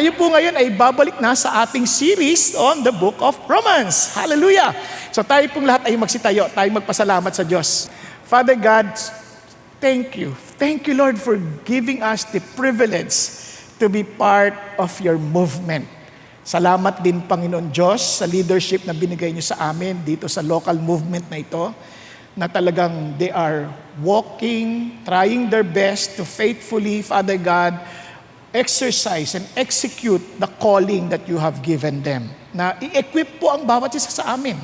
tayo po ngayon ay babalik na sa ating series on the book of Romans. Hallelujah! So tayo pong lahat ay magsitayo, tayo magpasalamat sa Diyos. Father God, thank you. Thank you, Lord, for giving us the privilege to be part of your movement. Salamat din, Panginoon Diyos, sa leadership na binigay niyo sa amin dito sa local movement na ito, na talagang they are walking, trying their best to faithfully, Father God, exercise and execute the calling that you have given them. Na i-equip po ang bawat isa sa amin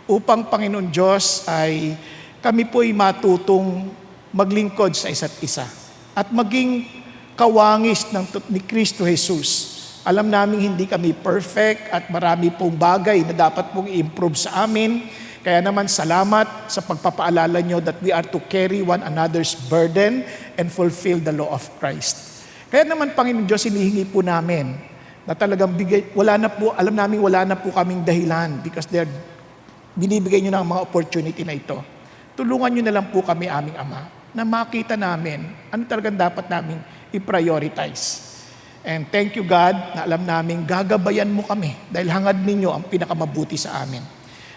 upang, Panginoon Diyos, ay kami po'y matutong maglingkod sa isa't isa at maging kawangis ni Kristo Jesus. Alam namin hindi kami perfect at marami pong bagay na dapat pong i-improve sa amin. Kaya naman salamat sa pagpapaalala nyo that we are to carry one another's burden and fulfill the law of Christ. Kaya naman, Panginoon Diyos, hinihingi po namin na talagang alam namin wala na po kaming dahilan because binibigay nyo ng mga opportunity na ito. Tulungan nyo na lang po kami, aming Ama, na makita namin ano talagang dapat namin i-prioritize. And thank you, God, na alam namin gagabayan mo kami dahil hangad ninyo ang pinakamabuti sa amin.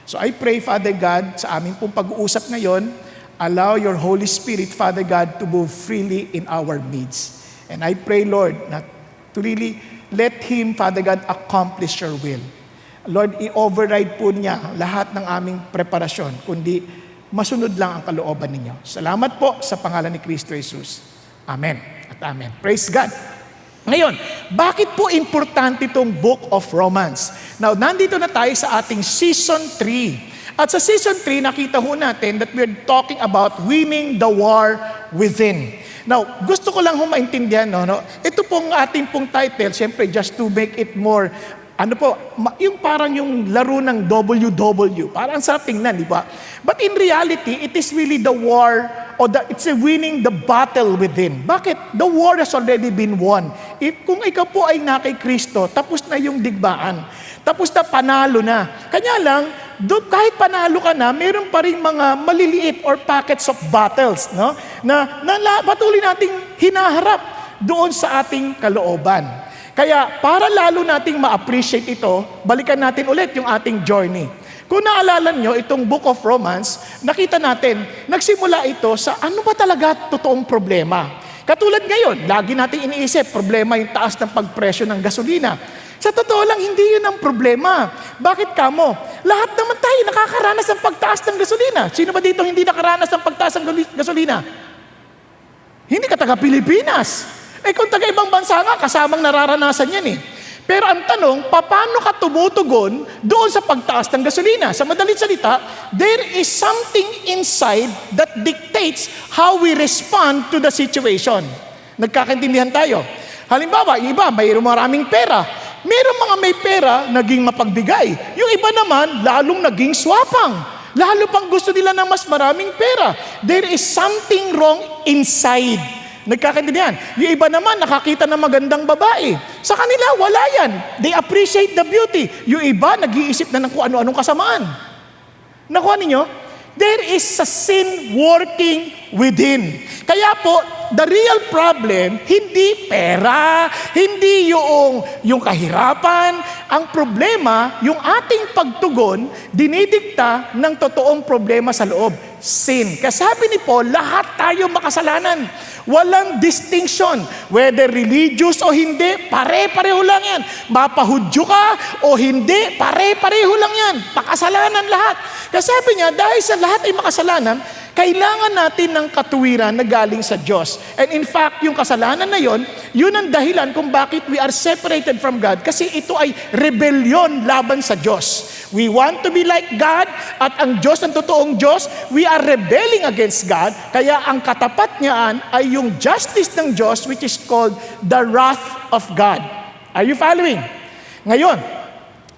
So I pray, Father God, sa aming pong pag-uusap ngayon, allow your Holy Spirit, Father God, to move freely in our midst. And I pray, Lord, to really let Him, Father God, accomplish your will. Lord, i-override po niya lahat ng aming preparasyon, kundi masunod lang ang kalooban ninyo. Salamat po sa pangalan ni Kristo Jesus. Amen at amen. Praise God. Ngayon, bakit po importante itong Book of Romans? Now, nandito na tayo sa ating Season 3. At sa Season 3, nakita ho natin that we're talking about winning the war within. Now, gusto ko lang maintindihan, ito pong ating pong title, siyempre just to make it more, yung parang yung laro ng WW, parang sarap tingnan, di ba? But in reality, it is really the war, it's winning the battle within. Bakit? The war has already been won. Kung ikaw po ay na kay Kristo, tapos na yung digmaan. Tapos na, panalo na. Kanya lang, kahit panalo ka na, mayroon pa rin mga maliliit or packets of battles, na patuloy nating hinaharap doon sa ating kalooban. Kaya para lalo nating ma-appreciate ito, balikan natin ulit yung ating journey. Kung naalala nyo, itong Book of Romans, nakita natin, nagsimula ito sa ano ba talaga totoong problema. Katulad ngayon, lagi nating iniisip, problema yung taas ng pagpresyo ng gasolina. Sa totoo lang, hindi yun ang problema. Bakit kamo? Lahat naman tayo nakakaranas ng pagtaas ng gasolina. Sino ba dito hindi nakaranas ng pagtaas ng gasolina? Hindi ka taga Pilipinas. Kung taga ibang bansa nga, kasamang nararanasan yan eh. Pero ang tanong, paano ka tumutugon doon sa pagtaas ng gasolina? Sa madaling salita, there is something inside that dictates how we respond to the situation. Nagkakaintindihan tayo. Halimbawa, yung iba, mayroong maraming pera. Mayroong mga may pera, naging mapagbigay. Yung iba naman, lalong naging swapang. Lalo pang gusto nila ng mas maraming pera. There is something wrong inside. Nagkakaintindihan. Yung iba naman, nakakita ng magandang babae. Sa kanila, wala yan. They appreciate the beauty. Yung iba, nag-iisip na ng kung ano-anong kasamaan. Nakuha ninyo? There is a sin working within. Kaya po, the real problem, hindi pera, hindi yung kahirapan. Ang problema, yung ating pagtugon, dinidikta ng totoong problema sa loob. Sin. Kasabi ni Paul, lahat tayo makasalanan. Walang distinction. Whether religious o hindi, pare-pareho lang yan. Mapahudyo ka o hindi, pare-pareho lang yan. Makasalanan lahat. Kasabi niya, dahil sa lahat ay makasalanan, kailangan natin ng katuwiran na galing sa Diyos. And in fact, yung kasalanan na yon, yun ang dahilan kung bakit we are separated from God. Kasi ito ay rebellion laban sa Diyos. We want to be like God, at ang Diyos, ang totoong Diyos, we are rebelling against God. Kaya ang katapat niyaan ay yung justice ng Diyos, which is called the wrath of God. Are you following? Ngayon,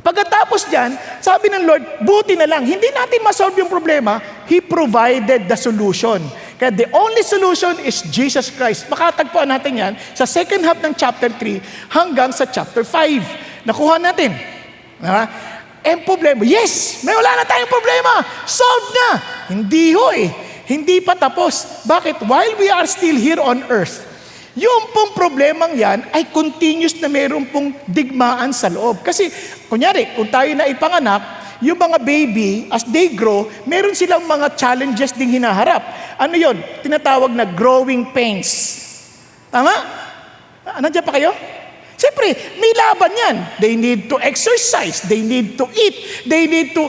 pagkatapos dyan, sabi ng Lord, buti na lang, hindi natin masolve yung problema, He provided the solution. Kaya the only solution is Jesus Christ. Makatagpuan natin yan sa second half ng chapter 3 hanggang sa chapter 5. Nakuha natin. Problema, yes, may wala na tayong problema. Solved na. Hindi ho eh. Hindi pa tapos. Bakit? While we are still here on earth, Yung pong problemang yan ay continuous na meron pong digmaan sa loob. Kasi, kunyari, kung tayo na ipanganak, yung mga baby, as they grow, meron silang mga challenges ding hinaharap. Ano yon? Tinatawag na growing pains. Tama? Nandiyan pa kayo? Siyempre, may laban yan. They need to exercise. They need to eat. They need to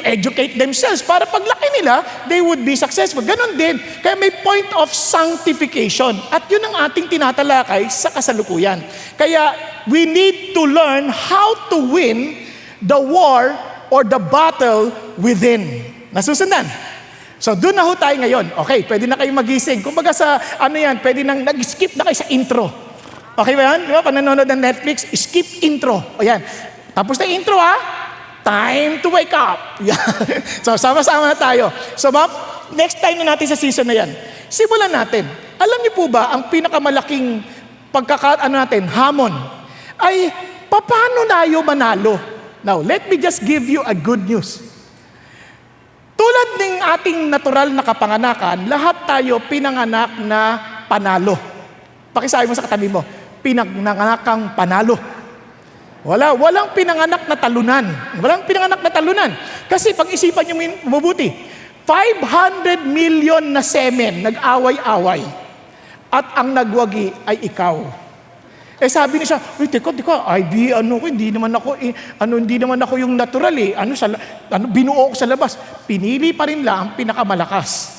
educate themselves para paglaki nila, they would be successful. Ganon din. Kaya may point of sanctification. At yun ang ating tinatalakay sa kasalukuyan. Kaya we need to learn how to win the war or the battle within. Nasusundan? So doon na ho tayo ngayon. Okay, pwede na kayo magising. Kumbaga sa pwede nang nag-skip na kayo sa intro. Okay ba yan? Di ba? Pag nanonood ng Netflix, skip intro. O yan. Tapos na intro time to wake up. So, sama-sama na tayo. So, next time na natin sa season na yan, simulan natin. Alam niyo po ba, ang pinakamalaking hamon, ay paano tayo manalo? Now, let me just give you a good news. Tulad ng ating natural na kapanganakan, lahat tayo pinanganak na panalo. Pakisabi mo sa katabi mo, pinanganakang panalo. Walang pinanganak na talunan. Walang pinanganak na talunan. Kasi pag-isipan nyo mabuti, 500 million na semen nag-away-away. At ang nagwagi ay ikaw. Sabi niya, teka, hindi naman ako yung natural binuo ko sa labas. Pinili pa rin lang ang pinakamalakas.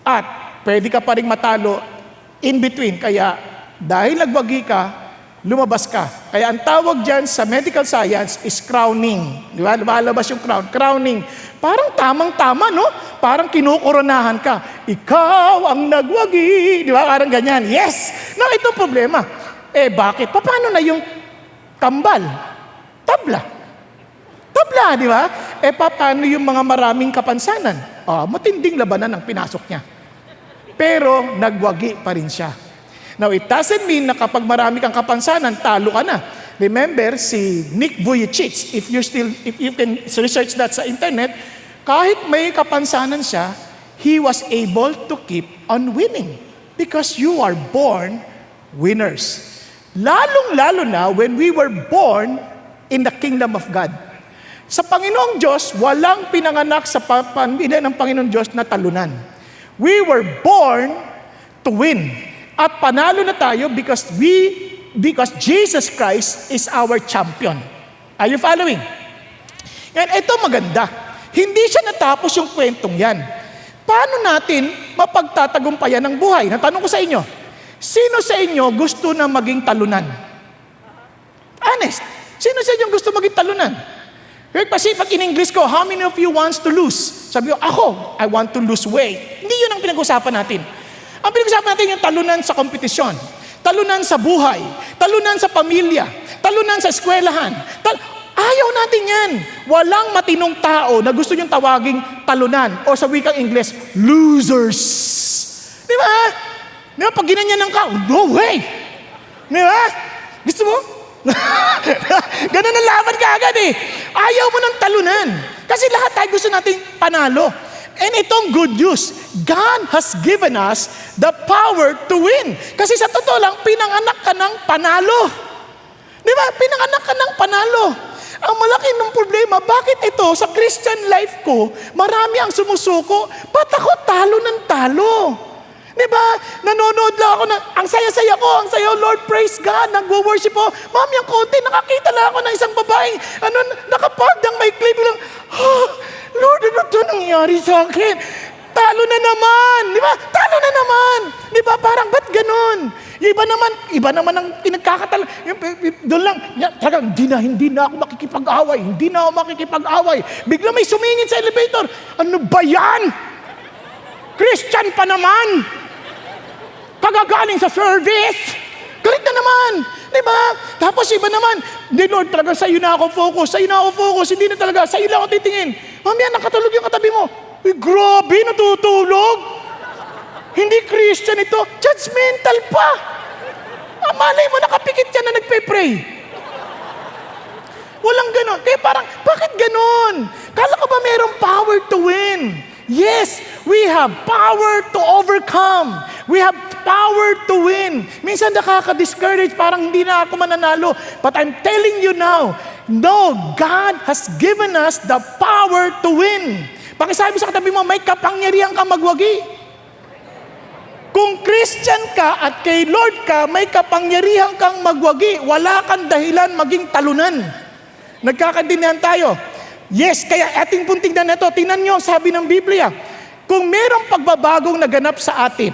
At pwede ka pa rin matalo in between. Kaya dahil nagwagi ka, lumabas ka. Kaya ang tawag dyan sa medical science is crowning. Di ba? Lumalabas yung crown. Crowning. Parang tamang-tama, no? Parang kinukoronahan ka. Ikaw ang nagwagi. Di ba? Parang ganyan. Yes! No, ito problema. Bakit? Paano na yung kambal? Tabla, di ba? Paano yung mga maraming kapansanan? Matinding labanan ang pinasok niya. Pero nagwagi pa rin siya. Now, it doesn't mean na kapag marami kang kapansanan, talo ka na. Remember, si Nick Vujicic, if you can research that sa internet, kahit may kapansanan siya, he was able to keep on winning. Because you are born winners. Lalong-lalo na when we were born in the kingdom of God. Sa Panginoong Diyos, walang pinanganak sa pamilya ng Panginoong Diyos na talunan. We were born to win. At panalo na tayo because Jesus Christ is our champion. Are you following? And ito maganda. Hindi siya natapos yung kwentong yan. Paano natin mapagtatagumpayan ng buhay? Natanong ko sa inyo, sino sa inyo gusto na maging talunan? Honest. Sino sa inyo gusto maging talunan? Kasi pag in English ko, how many of you wants to lose? Sabi ko, I want to lose weight. Hindi yun ang pinag-usapan natin. Ang pinag-usapan natin yung talunan sa kompetisyon, talunan sa buhay, talunan sa pamilya, talunan sa eskwelahan. Ayaw natin yan. Walang matinong tao na gusto niyong tawaging talunan o sa wikang Ingles, losers. Di ba? Di ba? Pag ginanyan ka, no way. Di ba? Gusto mo? Ganun ang laban ka agad Ayaw mo ng talunan. Kasi lahat tayo gusto nating panalo. And itong good news, God has given us the power to win. Kasi sa totoo lang, pinanganak ka ng panalo. Di ba? Pinanganak ka ng panalo. Ang malaki ng problema, bakit ito sa Christian life ko, marami ang sumusuko, ba't ako talo ng talo? Di ba? Nanonood lang ako ang saya-saya ko, ang saya, Lord, praise God, nagwo-worship ko. Mami, ang konti, nakakita lang ako ng isang babaeng, nakapagdang may clip lang, Lord, ano ito nangyari sa akin? Talo na naman. Di ba? Talo na naman. Di ba? Parang, ba't ganun? Iba naman ang pinagkakatalo. Doon lang, talagang, hindi na ako makikipag-away. Bigla may sumingin sa elevator. Ano ba yan? Christian pa naman. Kagagaling sa service. Galit na naman. Diba? Tapos iba naman, hindi Lord, talaga sa'yo na ako focus, hindi na talaga, sa'yo lang ako titingin. Mamaya, nakatulog yung katabi mo. Grabe, natutulog. Hindi Christian ito, judgmental pa. Malay mo, nakapikit yan na nagpe-pray. Walang ganon. Kaya parang, bakit ganon? Kala ko ba mayroong power to win? Yes, We have power to overcome. We have power to win. Minsan nakaka-discourage, parang hindi na ako mananalo. But I'm telling you now, no, God has given us the power to win. Pakisabi sa katabi mo, may kapangyarihan ka magwagi. Kung Christian ka at kay Lord ka, may kapangyarihan kang magwagi. Wala kang dahilan maging talunan. Nagkakaintindihan tayo. Yes, kaya ating pong tingnan na ito. Tingnan nyo, sabi ng Biblia, kung merong pagbabagong naganap sa atin,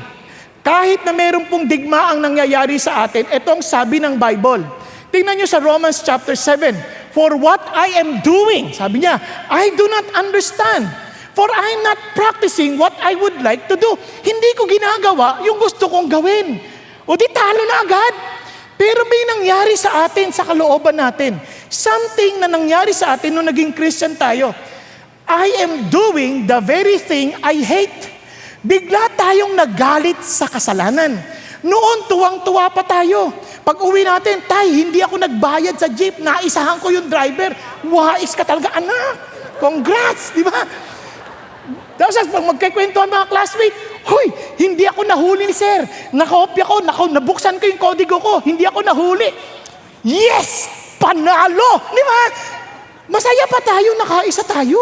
kahit na merong pong digmaang nangyayari sa atin, itong sabi ng Bible. Tingnan nyo sa Romans chapter 7. For what I am doing, sabi niya, I do not understand. For I'm not practicing what I would like to do. Hindi ko ginagawa yung gusto kong gawin. O di talo na agad. Pero may nangyari sa atin, sa kalooban natin. Something na nangyari sa atin nung naging Christian tayo. I am doing the very thing I hate. Bigla tayong nagalit sa kasalanan. Noon, tuwang-tuwa pa tayo. Pag uwi natin, hindi ako nagbayad sa jeep. Naisahan ko yung driver. Wais ka talaga, anak. Congrats, di ba? Tapos pag magkikwentuhan mga classmate, hoy, hindi ako nahuli ni sir. Nakopya ko, nabuksan ko yung kodigo ko. Hindi ako nahuli. Yes! Panalo! Di ba? Masaya pa tayo, nakaisa tayo.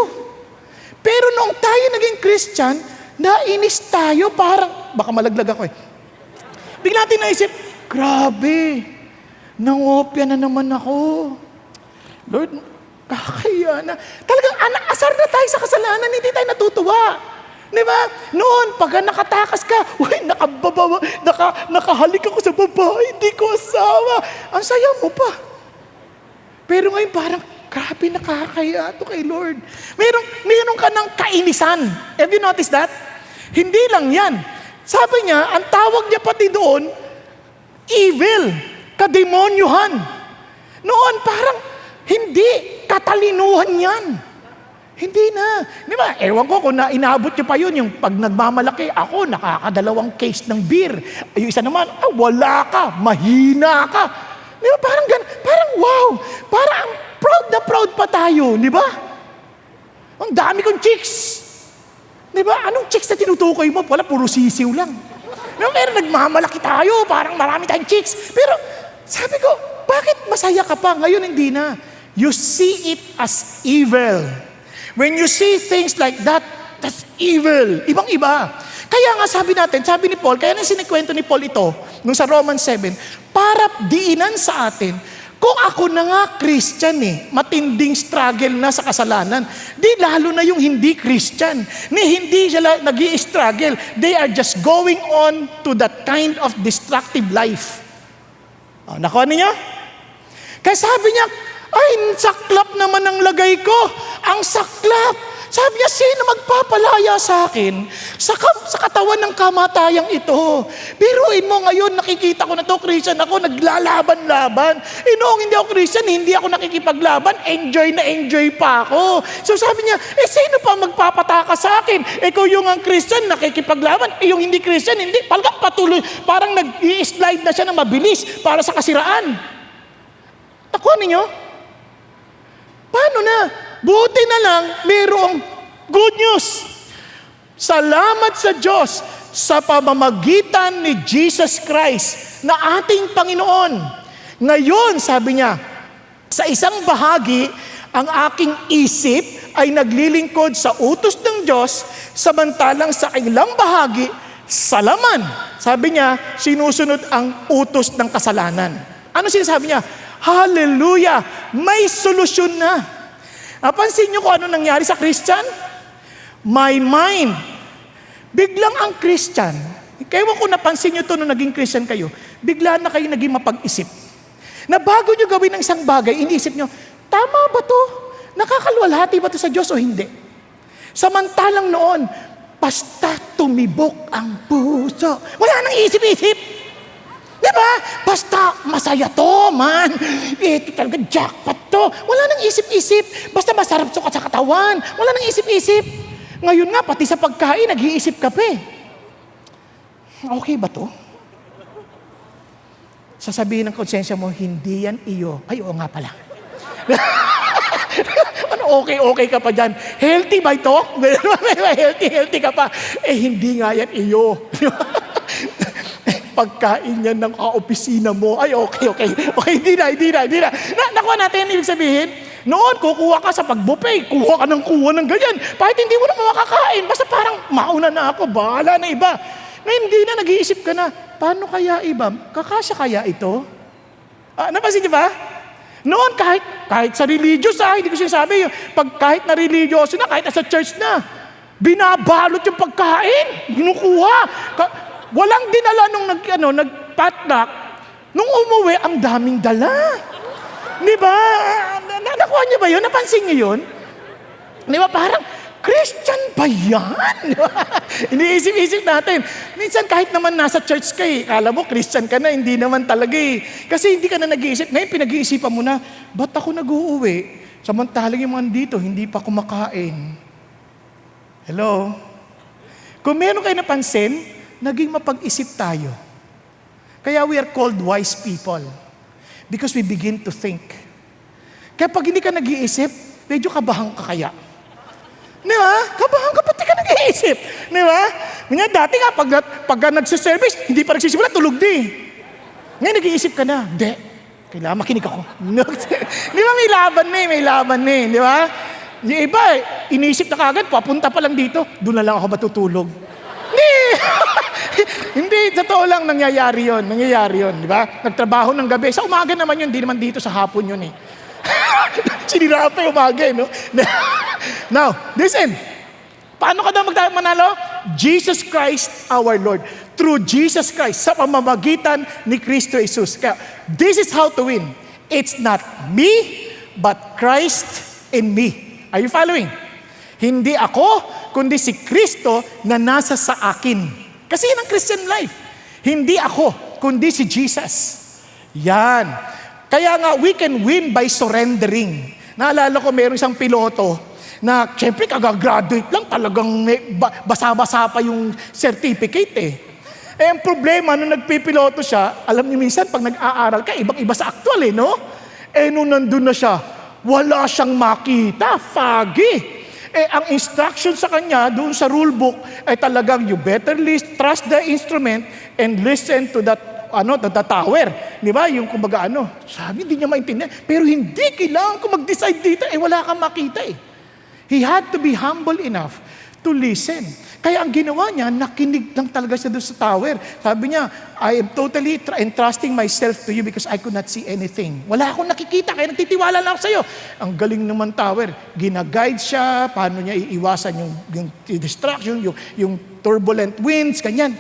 Pero noong tayo naging Christian, nainis tayo, parang, baka malaglag ako eh. Bigla natin naisip, grabe, nangopya na naman ako. Lord, kakaya na. Talagang asar na tayo sa kasalanan, hindi tayo natutuwa. Di ba? Noon, pag nakatakas ka, nakahalik ako sa babae, hindi ko asawa. Ang saya mo pa. Pero ngayon parang, grabe, nakakaya ito kay Lord. Meron ka ng kainisan. Have you noticed that? Hindi lang yan. Sabi niya, ang tawag niya pati doon, evil, kademonyuhan. Noon, parang, hindi, katalinuhan yan. Hindi na. Di ba? Ewan ko kung inaabot nyo pa yun, yung pag nagmamalaki, ako, nakakadalawang case ng beer. Yung isa naman, wala ka, mahina ka. Di ba? Parang wow. Parang proud pa tayo. Di ba? Ang dami kong chicks. Di ba? Anong chicks na tinutukoy mo? Wala, puro sisiw lang. Pero nagmamalaki tayo, parang marami tayong chicks. Pero sabi ko, bakit masaya ka pa? Ngayon hindi na. You see it as evil. When you see things like that, that's evil. Ibang-iba. Kaya nga sabi ni Paul, kaya nang sinikwento ni Paul ito, nung sa Romans 7, para diinan sa atin, kung ako na nga Christian matinding struggle na sa kasalanan, di lalo na yung hindi Christian, hindi sila nag-i-struggle, they are just going on to that kind of destructive life. Nakuha niyo? Kaya sabi niya, ay, saklap naman ang lagay ko. Ang saklap. Sabi niya, sino magpapalaya sa akin sa katawan ng kamatayang ito? Biruin mo ngayon, nakikita ko na to, Christian ako, naglalaban-laban. Noong hindi ako Christian, hindi ako nakikipaglaban, enjoy na enjoy pa ako. So sabi niya, sino pa magpapataka sa akin? Kung yung ang Christian, nakikipaglaban, yung hindi Christian, hindi. Palgang patuloy, parang nag-i-slide na siya na mabilis para sa kasiraan. Nakuha ninyo? Paano na? Buti na lang, mayroong good news. Salamat sa Diyos sa pamamagitan ni Jesus Christ na ating Panginoon. Ngayon, sabi niya, sa isang bahagi, ang aking isip ay naglilingkod sa utos ng Diyos, samantalang sa ilang bahagi, sa laman. Sabi niya, sinusunod ang utos ng kasalanan. Ano sinasabi niya? Hallelujah! May solusyon na. Napansin niyo kung ano nangyari sa Christian? My mind. Biglang ang Christian, kaya kung napansin niyo ito nung naging Christian kayo, bigla na kayo naging mapag-isip. Na bago niyo gawin ng isang bagay, iniisip niyo, tama ba to? Nakakaluwalhati ba to sa Diyos o hindi? Samantalang noon, basta tumibok ang puso. Wala nang isip-isip. Diba? Basta masaya to, man. Ito talaga jackpot to. Wala nang isip-isip. Basta masarap to sa katawan. Wala nang isip-isip. Ngayon nga, pati sa pagkain, nag-iisip ka pa eh. Okay ba to? Sasabihin ng konsensya mo, hindi yan iyo. Ay, oo nga pala. Ano, okay ka pa dyan? Healthy ba ito? Healthy ka pa. Hindi nga yan iyo. Pagkain yan ng kaopisina mo. Ay, okay, hindi na. Nakuha natin, ibig sabihin, noon, kukuha ka sa pag-buffet, kuha ka ng ganyan. Kahit hindi mo naman makakain, basta parang mauna na ako, bahala na iba. Ngayon, hindi na, nag-iisip ka na, paano kaya iba? Kakasya kaya ito? Napansin niyo ba? Noon, kahit sa religious, hindi ko sinasabi, kahit na religious na, kahit nasa church na, binabalot yung pagkain, ginukuha. Walang dinala nung nag-potluck, nung umuwi, ang daming dala. Di ba? Nakuha niyo ba yun? Napansin niyo yun? Di ba? Parang, Christian ba yan? Iniisip-isip natin. Minsan kahit naman nasa church ka kala mo Christian ka na, hindi naman talaga Kasi hindi ka na nag-iisip. Ngayon pinag-iisipan mo na, ba't ako nag-uuwi? Samantalang yung mga dito, hindi pa kumakain. Hello? Kung meron kayo napansin, naging mapag-isip tayo. Kaya we are called wise people. Because we begin to think. Kaya pag hindi ka nag-iisip, medyo kabahan ka kaya. Di ba? Kabahan ka pati ka nag-iisip. Di ba? Ngayon, dati nga, pag nagsiservice, hindi pa nagsisimula, tulog di. Ngayon, nag-iisip ka na, hindi, kailangan makinig ako. Di ba may laban na di ba? Yung iba, iniisip na kagad, papunta pa lang dito, doon na lang ako matutulog. Hindi, totoo lang nangyayari yon, di ba? Nagtrabaho ng gabi, sa umaga naman yun, hindi naman dito sa hapon yun Sinira pa yung umaga, no? Now, listen. Paano ka daw manalo? Jesus Christ our Lord. Through Jesus Christ, sa pamamagitan ni Kristo Jesus. Kaya, this is how to win. It's not me, but Christ in me. Are you following? Hindi ako, kundi si Kristo na nasa sa akin. Kasi yan ang Christian life. Hindi ako, kundi si Jesus. Yan. Kaya nga, we can win by surrendering. Naalala ko, mayroong isang piloto na, syempre, kagagraduate lang, talagang basa-basa pa yung certificate ang problema, nung nagpipiloto siya, alam niyo minsan, pag nag-aaral ka, ibang-iba sa actual no? Nung nandun na siya, wala siyang makita, foggy. Ang instruction sa kanya, doon sa rule book, ay talagang, you better trust the instrument and listen to that the tower. Di ba? Yung kumbaga sabi, hindi niya maintindihan. Pero hindi, kailangan ko mag-decide dito. Wala kang makita He had to be humble enough to listen. Kaya ang ginawa niya, nakinig lang talaga siya doon sa tower. Sabi niya, I am totally entrusting myself to you because I could not see anything. Wala akong nakikita, kaya nagtitiwala lang ako sa iyo. Ang galing naman tower. Gina-guide siya, paano niya iiwasan yung distraction, yung turbulent winds, kanyan.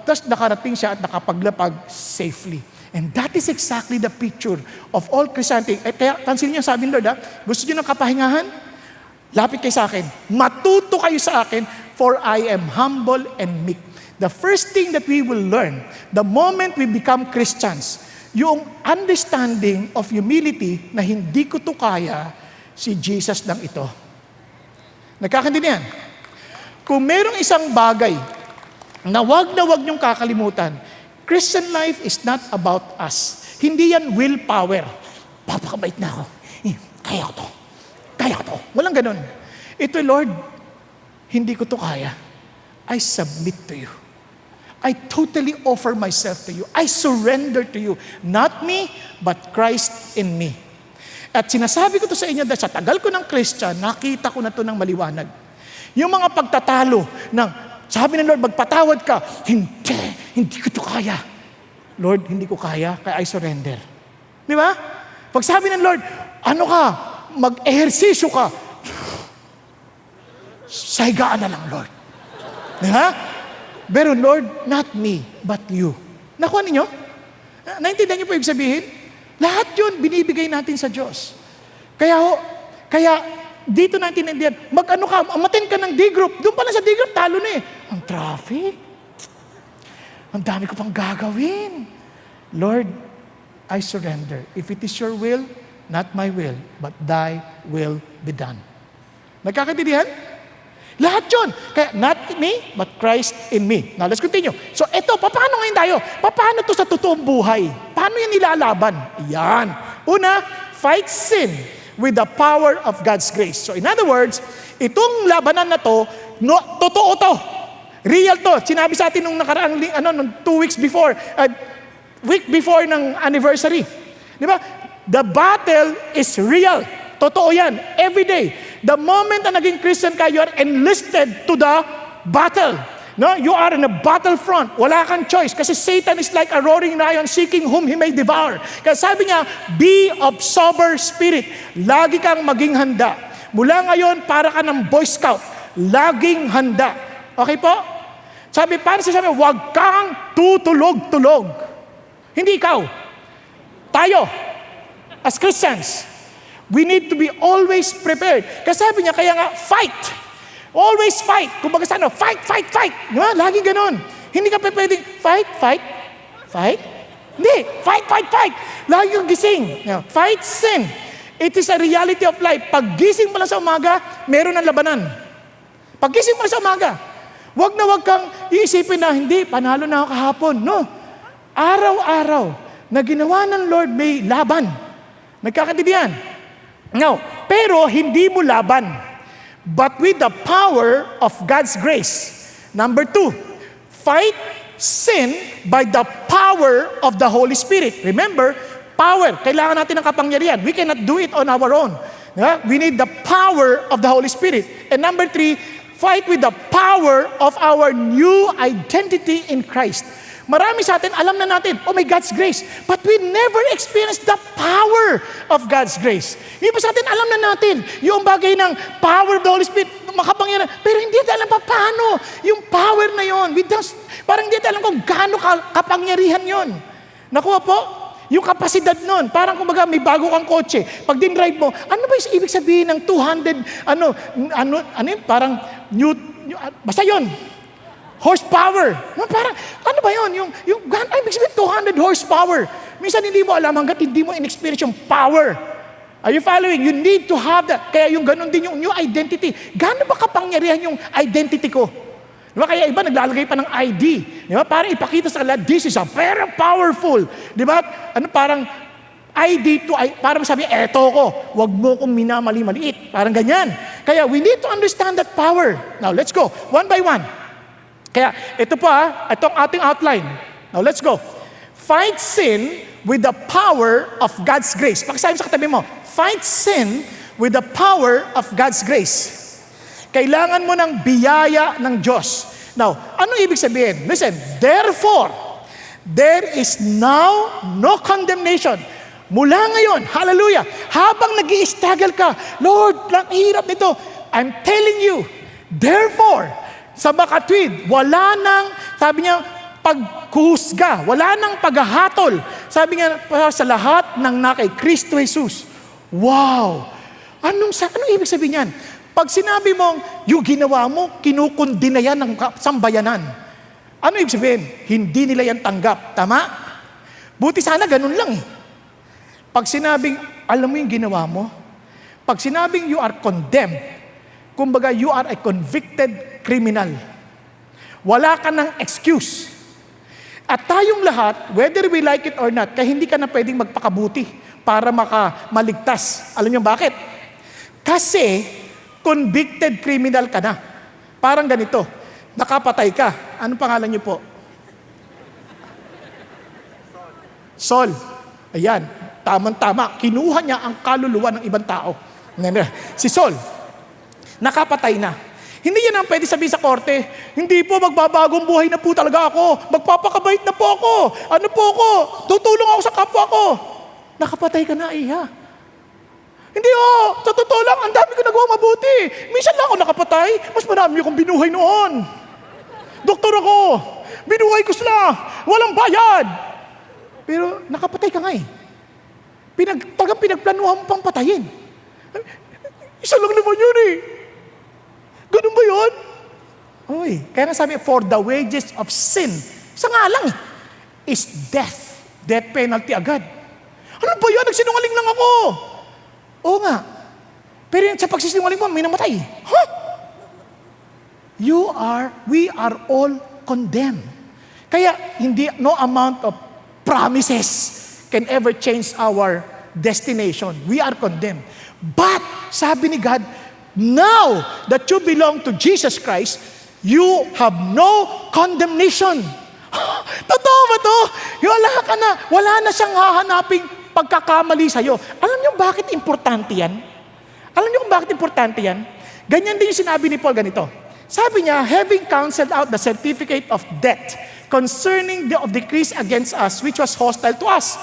Tapos nakarating siya at nakapaglapag safely. And that is exactly the picture of all Christianity. Kaya, pansin niyo, sabi ni Lord, gusto niyo ng kapahingahan? Lapit kayo sa akin. Matuto kayo sa akin, for I am humble and meek. The first thing that we will learn, the moment we become Christians, yung understanding of humility na hindi ko to kaya, si Jesus lang ito. Nagkakaintindihan? Kung merong isang bagay na wag niyong kakalimutan, Christian life is not about us. Hindi yan willpower. Papakabait na ako. Kaya ko to. Walang ganun. Ito, Lord, hindi ko to kaya. I submit to you. I totally offer myself to you. I surrender to you. Not me, but Christ in me. At sinasabi ko to sa inyo dahil sa tagal ko ng Christian, nakita ko na to ng maliwanag. Yung mga pagtatalo ng, sabi ng Lord, magpatawad ka. Hindi ko to kaya. Lord, hindi ko kaya, kaya I surrender. Di ba? Pag sabi ng Lord, mag-ehersisyo ka. Sahigaan na lang, Lord. Di ba? Pero Lord, not me, but you. Nakuha ninyo? Naintindihan niyo po ibig sabihin? Lahat yun, binibigay natin sa Diyos. Kaya dito natin naintindihan, umattend ka ng D-group. Doon pala sa D-group, talo na Ang traffic. Ang dami ko pang gagawin. Lord, I surrender. If it is your will, not my will, but thy will be done. Nagkakaintindihan? Lahat yun. Kaya, not me, but Christ in me. Now, let's continue. So, paano ngayon tayo? Paano to sa totoong buhay? Paano yan nilalaban? Yan. Una, fight sin with the power of God's grace. So in other words, itong labanan na to, no, totoo to. Real to. Sinabi sa atin nung nakaraang, nung 2 weeks before, week before ng anniversary. Di ba? The battle is real. Totoo yan. Every day. The moment na naging Christian ka, you are enlisted to the battle. No, you are in a battlefront. Wala kang choice kasi Satan is like a roaring lion seeking whom he may devour. Kaya sabi niya, be of sober spirit. Lagi kang maging handa. Mula ngayon, para ka ng Boy Scout. Laging handa. Okay po? Sabi, huwag kang tutulog-tulog. Hindi ikaw. Tayo, as Christians, we need to be always prepared. Kasi sabi niya, kaya nga, fight. Always fight. Kumbaga sa fight. Diba? Lagi ganon. Hindi ka pwedeng fight. Hindi. Fight. Lagi kang gising. Fight sin. It is a reality of life. Pag gising mo lang sa umaga, meron ng labanan. Pag gising mo lang sa umaga, wag kang iisipin na, hindi, panalo na ako kahapon. No. Araw-araw na ginawa ng Lord may laban. Nagkakaintindihan. No. Pero hindi mo laban. But with the power of God's grace. Number 2, fight sin by the power of the Holy Spirit. Remember, power. Kailangan natin ng kapangyarihan. We cannot do it on our own. We need the power of the Holy Spirit. And number 3, fight with the power of our new identity in Christ. Marami sa atin, alam na natin, oh my God's grace. But we never experience the power of God's grace. Iba sa atin, alam na natin, yung bagay ng power of the Holy Spirit, makapangyarihan. Pero hindi natin alam pa paano yung power na yon. Parang hindi natin alam kung gaano kapangyarihan yon. Nakuha po? Yung kapasidad nun. Parang kumbaga may bago kang kotse. Pag din-drive mo, ano ba yung ibig sabihin ng 200, parang basta yon. Horsepower. Parang, ano ba yun? Ibig sabihin 200 horsepower. Minsan hindi mo alam hanggat hindi mo in-experience yung power. Are you following? You need to have that. Kaya yung ganun din yung new identity. Gaano ba kapangyarihan yung identity ko? Diba? Kaya iba naglalagay pa ng ID. Diba? Parang ipakita sa kanila, this is a very powerful. Diba? Parang ID to, parang sabi, eto ko. Huwag mo kong minamali-maliit. Parang ganyan. Kaya we need to understand that power. Now, let's go. One by one. Kaya, ito itong ating outline. Now, let's go. Fight sin with the power of God's grace. Pakisabi sa katabi mo, fight sin with the power of God's grace. Kailangan mo ng biyaya ng Diyos. Now, ano ibig sabihin? Listen, therefore, there is now no condemnation. Mula ngayon, hallelujah, habang nag-i-struggle ka, Lord, lang hirap nito, I'm telling you, therefore, sa makatwid, wala nang, sabi niya, pagkuhusga, wala nang paghahatol. Sabi niya, sa lahat ng kay Kristo Jesus. Wow! Anong ibig sabihin yan? Pag sinabi mong, yung ginawa mo, kinukundi na yan ng sambayanan. Ano ibig sabihin? Hindi nila yan tanggap. Tama? Buti sana ganun lang eh. Pag sinabing, alam mo yung ginawa mo, pag sinabing you are condemned, kumbaga you are a convicted criminal. Wala ka ng excuse. At tayong lahat, whether we like it or not, kaya hindi ka na pwedeng magpakabuti para maligtas. Alam niyo bakit? Kasi convicted criminal ka na. Parang ganito, nakapatay ka. Anong pangalan niyo po? Saul. Ayan, tamang-tama. Kinuha niya ang kaluluwa ng ibang tao. Si Saul, nakapatay na. Hindi yan ang pwede sabihin sa korte, hindi po, magbabagong buhay na po talaga ako. Magpapakabait na po ako. Ano po ako? Tutulong ako sa kapwa ko. Nakapatay ka na, iha. Hindi sa totoo lang, ang dami ko nagawa mabuti. Minsan lang ako nakapatay, mas marami akong binuhay noon. Doktor ako, binuhay ko sila, walang bayad. Pero nakapatay ka nga eh. Pinagplanuhan mo pang patayin. Isa lang naman yun eh. Ganun ba yun? Oy, kaya nga sabi, for the wages of sin, isa nga lang is death. Death penalty agad. Ano ba yan? Nagsinungaling lang ako. Oo nga. Pero sa pagsisinungaling mo, may namatay. Huh? We are all condemned. Kaya, no amount of promises can ever change our destination. We are condemned. But, sabi ni God, now that you belong to Jesus Christ, you have no condemnation. Totoo ba to? Wala ka na. Wala na siyang hahanaping pagkakamali sa'yo. Alam niyo bakit importante yan? Alam niyo kung bakit importante yan? Ganyan din yung sinabi ni Paul ganito. Sabi niya, having canceled out the certificate of debt concerning the decrees against us, which was hostile to us,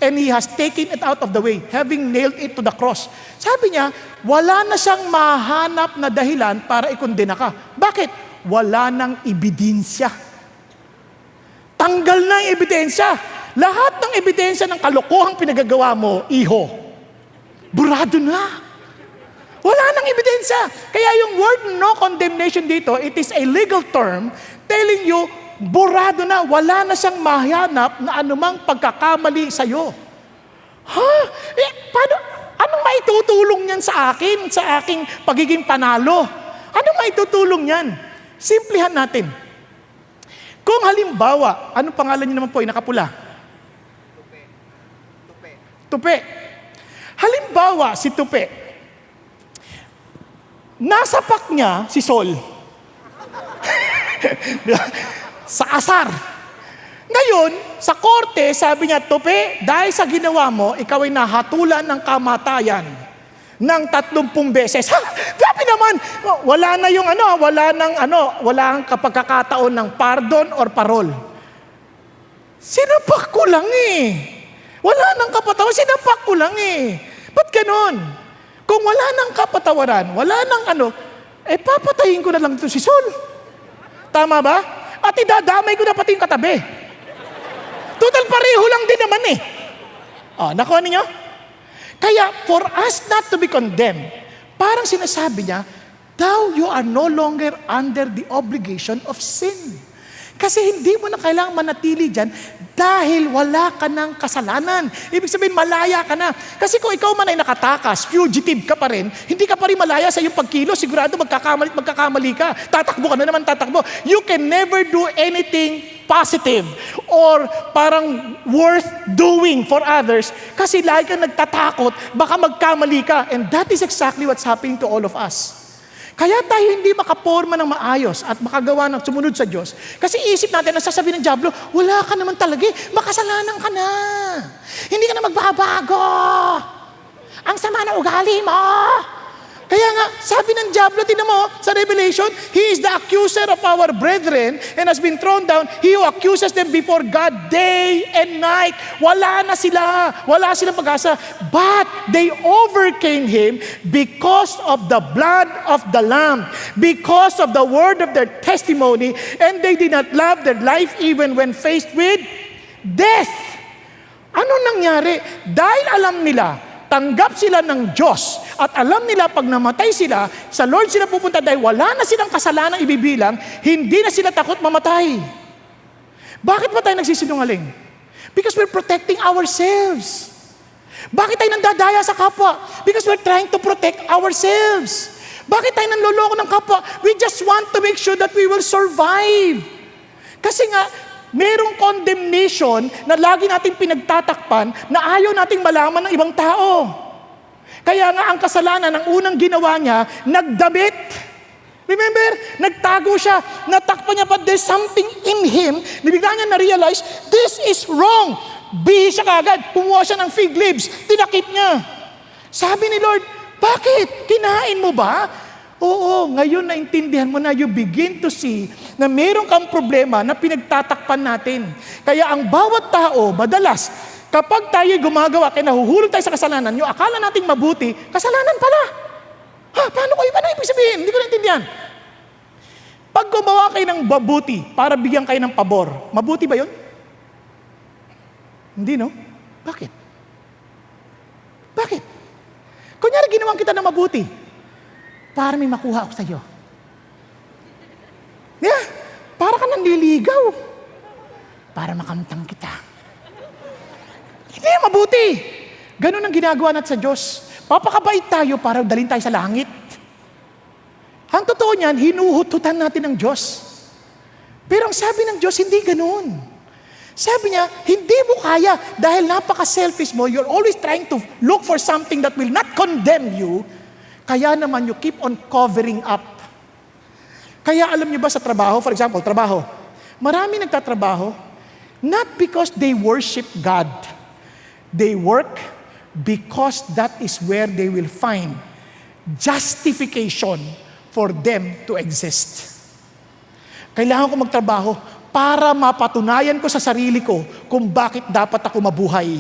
and He has taken it out of the way, having nailed it to the cross. Sabi niya, wala na siyang mahanap na dahilan para ikondena ka. Bakit? Wala nang ebidensya. Tanggal na ang ebidensya. Lahat ng ebidensya ng kalokohang pinagagawa mo, iho, burado na. Wala nang ebidensya. Kaya yung word no condemnation dito, it is a legal term telling you, burado na, wala na siyang mahanap na anumang pagkakamali sa'yo. Paano? Anong maitutulong niyan sa akin, sa aking pagiging panalo? Anong maitutulong niyan? Simplihan natin. Kung halimbawa, anong pangalan niyo naman po, nakapula? Tupe. Halimbawa, si Tupe, nasapak niya si Sol. Sa asar. Ngayon, sa korte, sabi niya, Tupe, dahil sa ginawa mo, ikaw ay nahatulan ng kamatayan ng 30 beses. Sabi naman, wala na yung wala ang kapagkakataon ng pardon or parol. Sinapak ko lang eh. Wala nang kapatawaran, sinapak ko lang eh. Ba't ganon? Kung wala nang kapatawaran, wala nang papatayin ko na lang ito si Sol. Tama ba? At idadamay ko na pati yung katabi. Total pareho lang din naman eh. Nakuha ninyo? Kaya for us not to be condemned, parang sinasabi niya, thou you are no longer under the obligation of sin. Kasi hindi mo na kailangang manatili dyan dahil wala ka ng kasalanan. Ibig sabihin, malaya ka na. Kasi kung ikaw man ay nakatakas, fugitive ka pa rin, hindi ka pa rin malaya sa iyong pagkilo, sigurado magkakamali ka. Tatakbo ka na naman, tatakbo. You can never do anything positive or parang worth doing for others kasi lagi kang nagtatakot, baka magkamali ka. And that is exactly what's happening to all of us. Kaya tayo hindi makaporma ng maayos at makagawa ng sumunod sa Diyos. Kasi isip natin, ang sasabihin ng dyablo, wala ka naman talaga, makasalanan ka na. Hindi ka na magbabago. Ang sama ng ugali mo. Kaya nga, sabi ng dyablo, tinan mo, sa Revelation, he is the accuser of our brethren and has been thrown down. He who accuses them before God day and night. Wala na sila. Wala silang pag-asa. But they overcame him because of the blood of the Lamb, because of the word of their testimony, and they did not love their life even when faced with death. Ano nangyari? Dahil alam nila, tanggap sila ng Diyos at alam nila pag namatay sila, sa Lord sila pupunta dahil wala na silang kasalanang ibibilang, hindi na sila takot mamatay. Bakit ba tayo nagsisinungaling? Because we're protecting ourselves. Bakit tayo nandadaya sa kapwa? Because we're trying to protect ourselves. Bakit tayo nanloloko ng kapwa? We just want to make sure that we will survive. Kasi nga, merong condemnation na lagi nating pinagtatakpan na ayaw nating malaman ng ibang tao. Kaya nga ang kasalanan ng unang ginawa niya, nagdamit. Remember? Nagtago siya. Natakpan niya, but there's something in him na bigla niya na-realize, this is wrong. Bihis siya kagad. Kumuha siya ng fig leaves. Tinakip niya. Sabi ni Lord, bakit? Kinain mo ba? Oo, ngayon naintindihan mo na, you begin to see na meron kang problema na pinagtatakpan natin. Kaya ang bawat tao, madalas, kapag tayo gumagawa, kaya nahuhulog tayo sa kasalanan, yung akala nating mabuti, kasalanan pala. Paano ibig sabihin? Hindi ko naintindihan. Pag gumawa kayo ng mabuti para bigyan kayo ng pabor, mabuti ba yun? Hindi, no? Bakit? Kunyari, ginawan kita ng mabuti para may makuha ako sa iyo. Yeah, para ka nanliligaw. Para makamtang kita. Hindi, mabuti. Ganun ang ginagawa natin sa Diyos. Papakabait tayo para dalhin tayo sa langit. Ang totoo niyan, hinuhututan natin ng Diyos. Pero ang sabi ng Diyos, hindi ganun. Sabi niya, hindi mo kaya dahil napaka-selfish mo. You're always trying to look for something that will not condemn you. Kaya naman you keep on covering up. Kaya alam niyo ba sa trabaho, for example, trabaho. Marami nagtatrabaho, not because they worship God. They work because that is where they will find justification for them to exist. Kailangan ko magtrabaho para mapatunayan ko sa sarili ko kung bakit dapat ako mabuhay.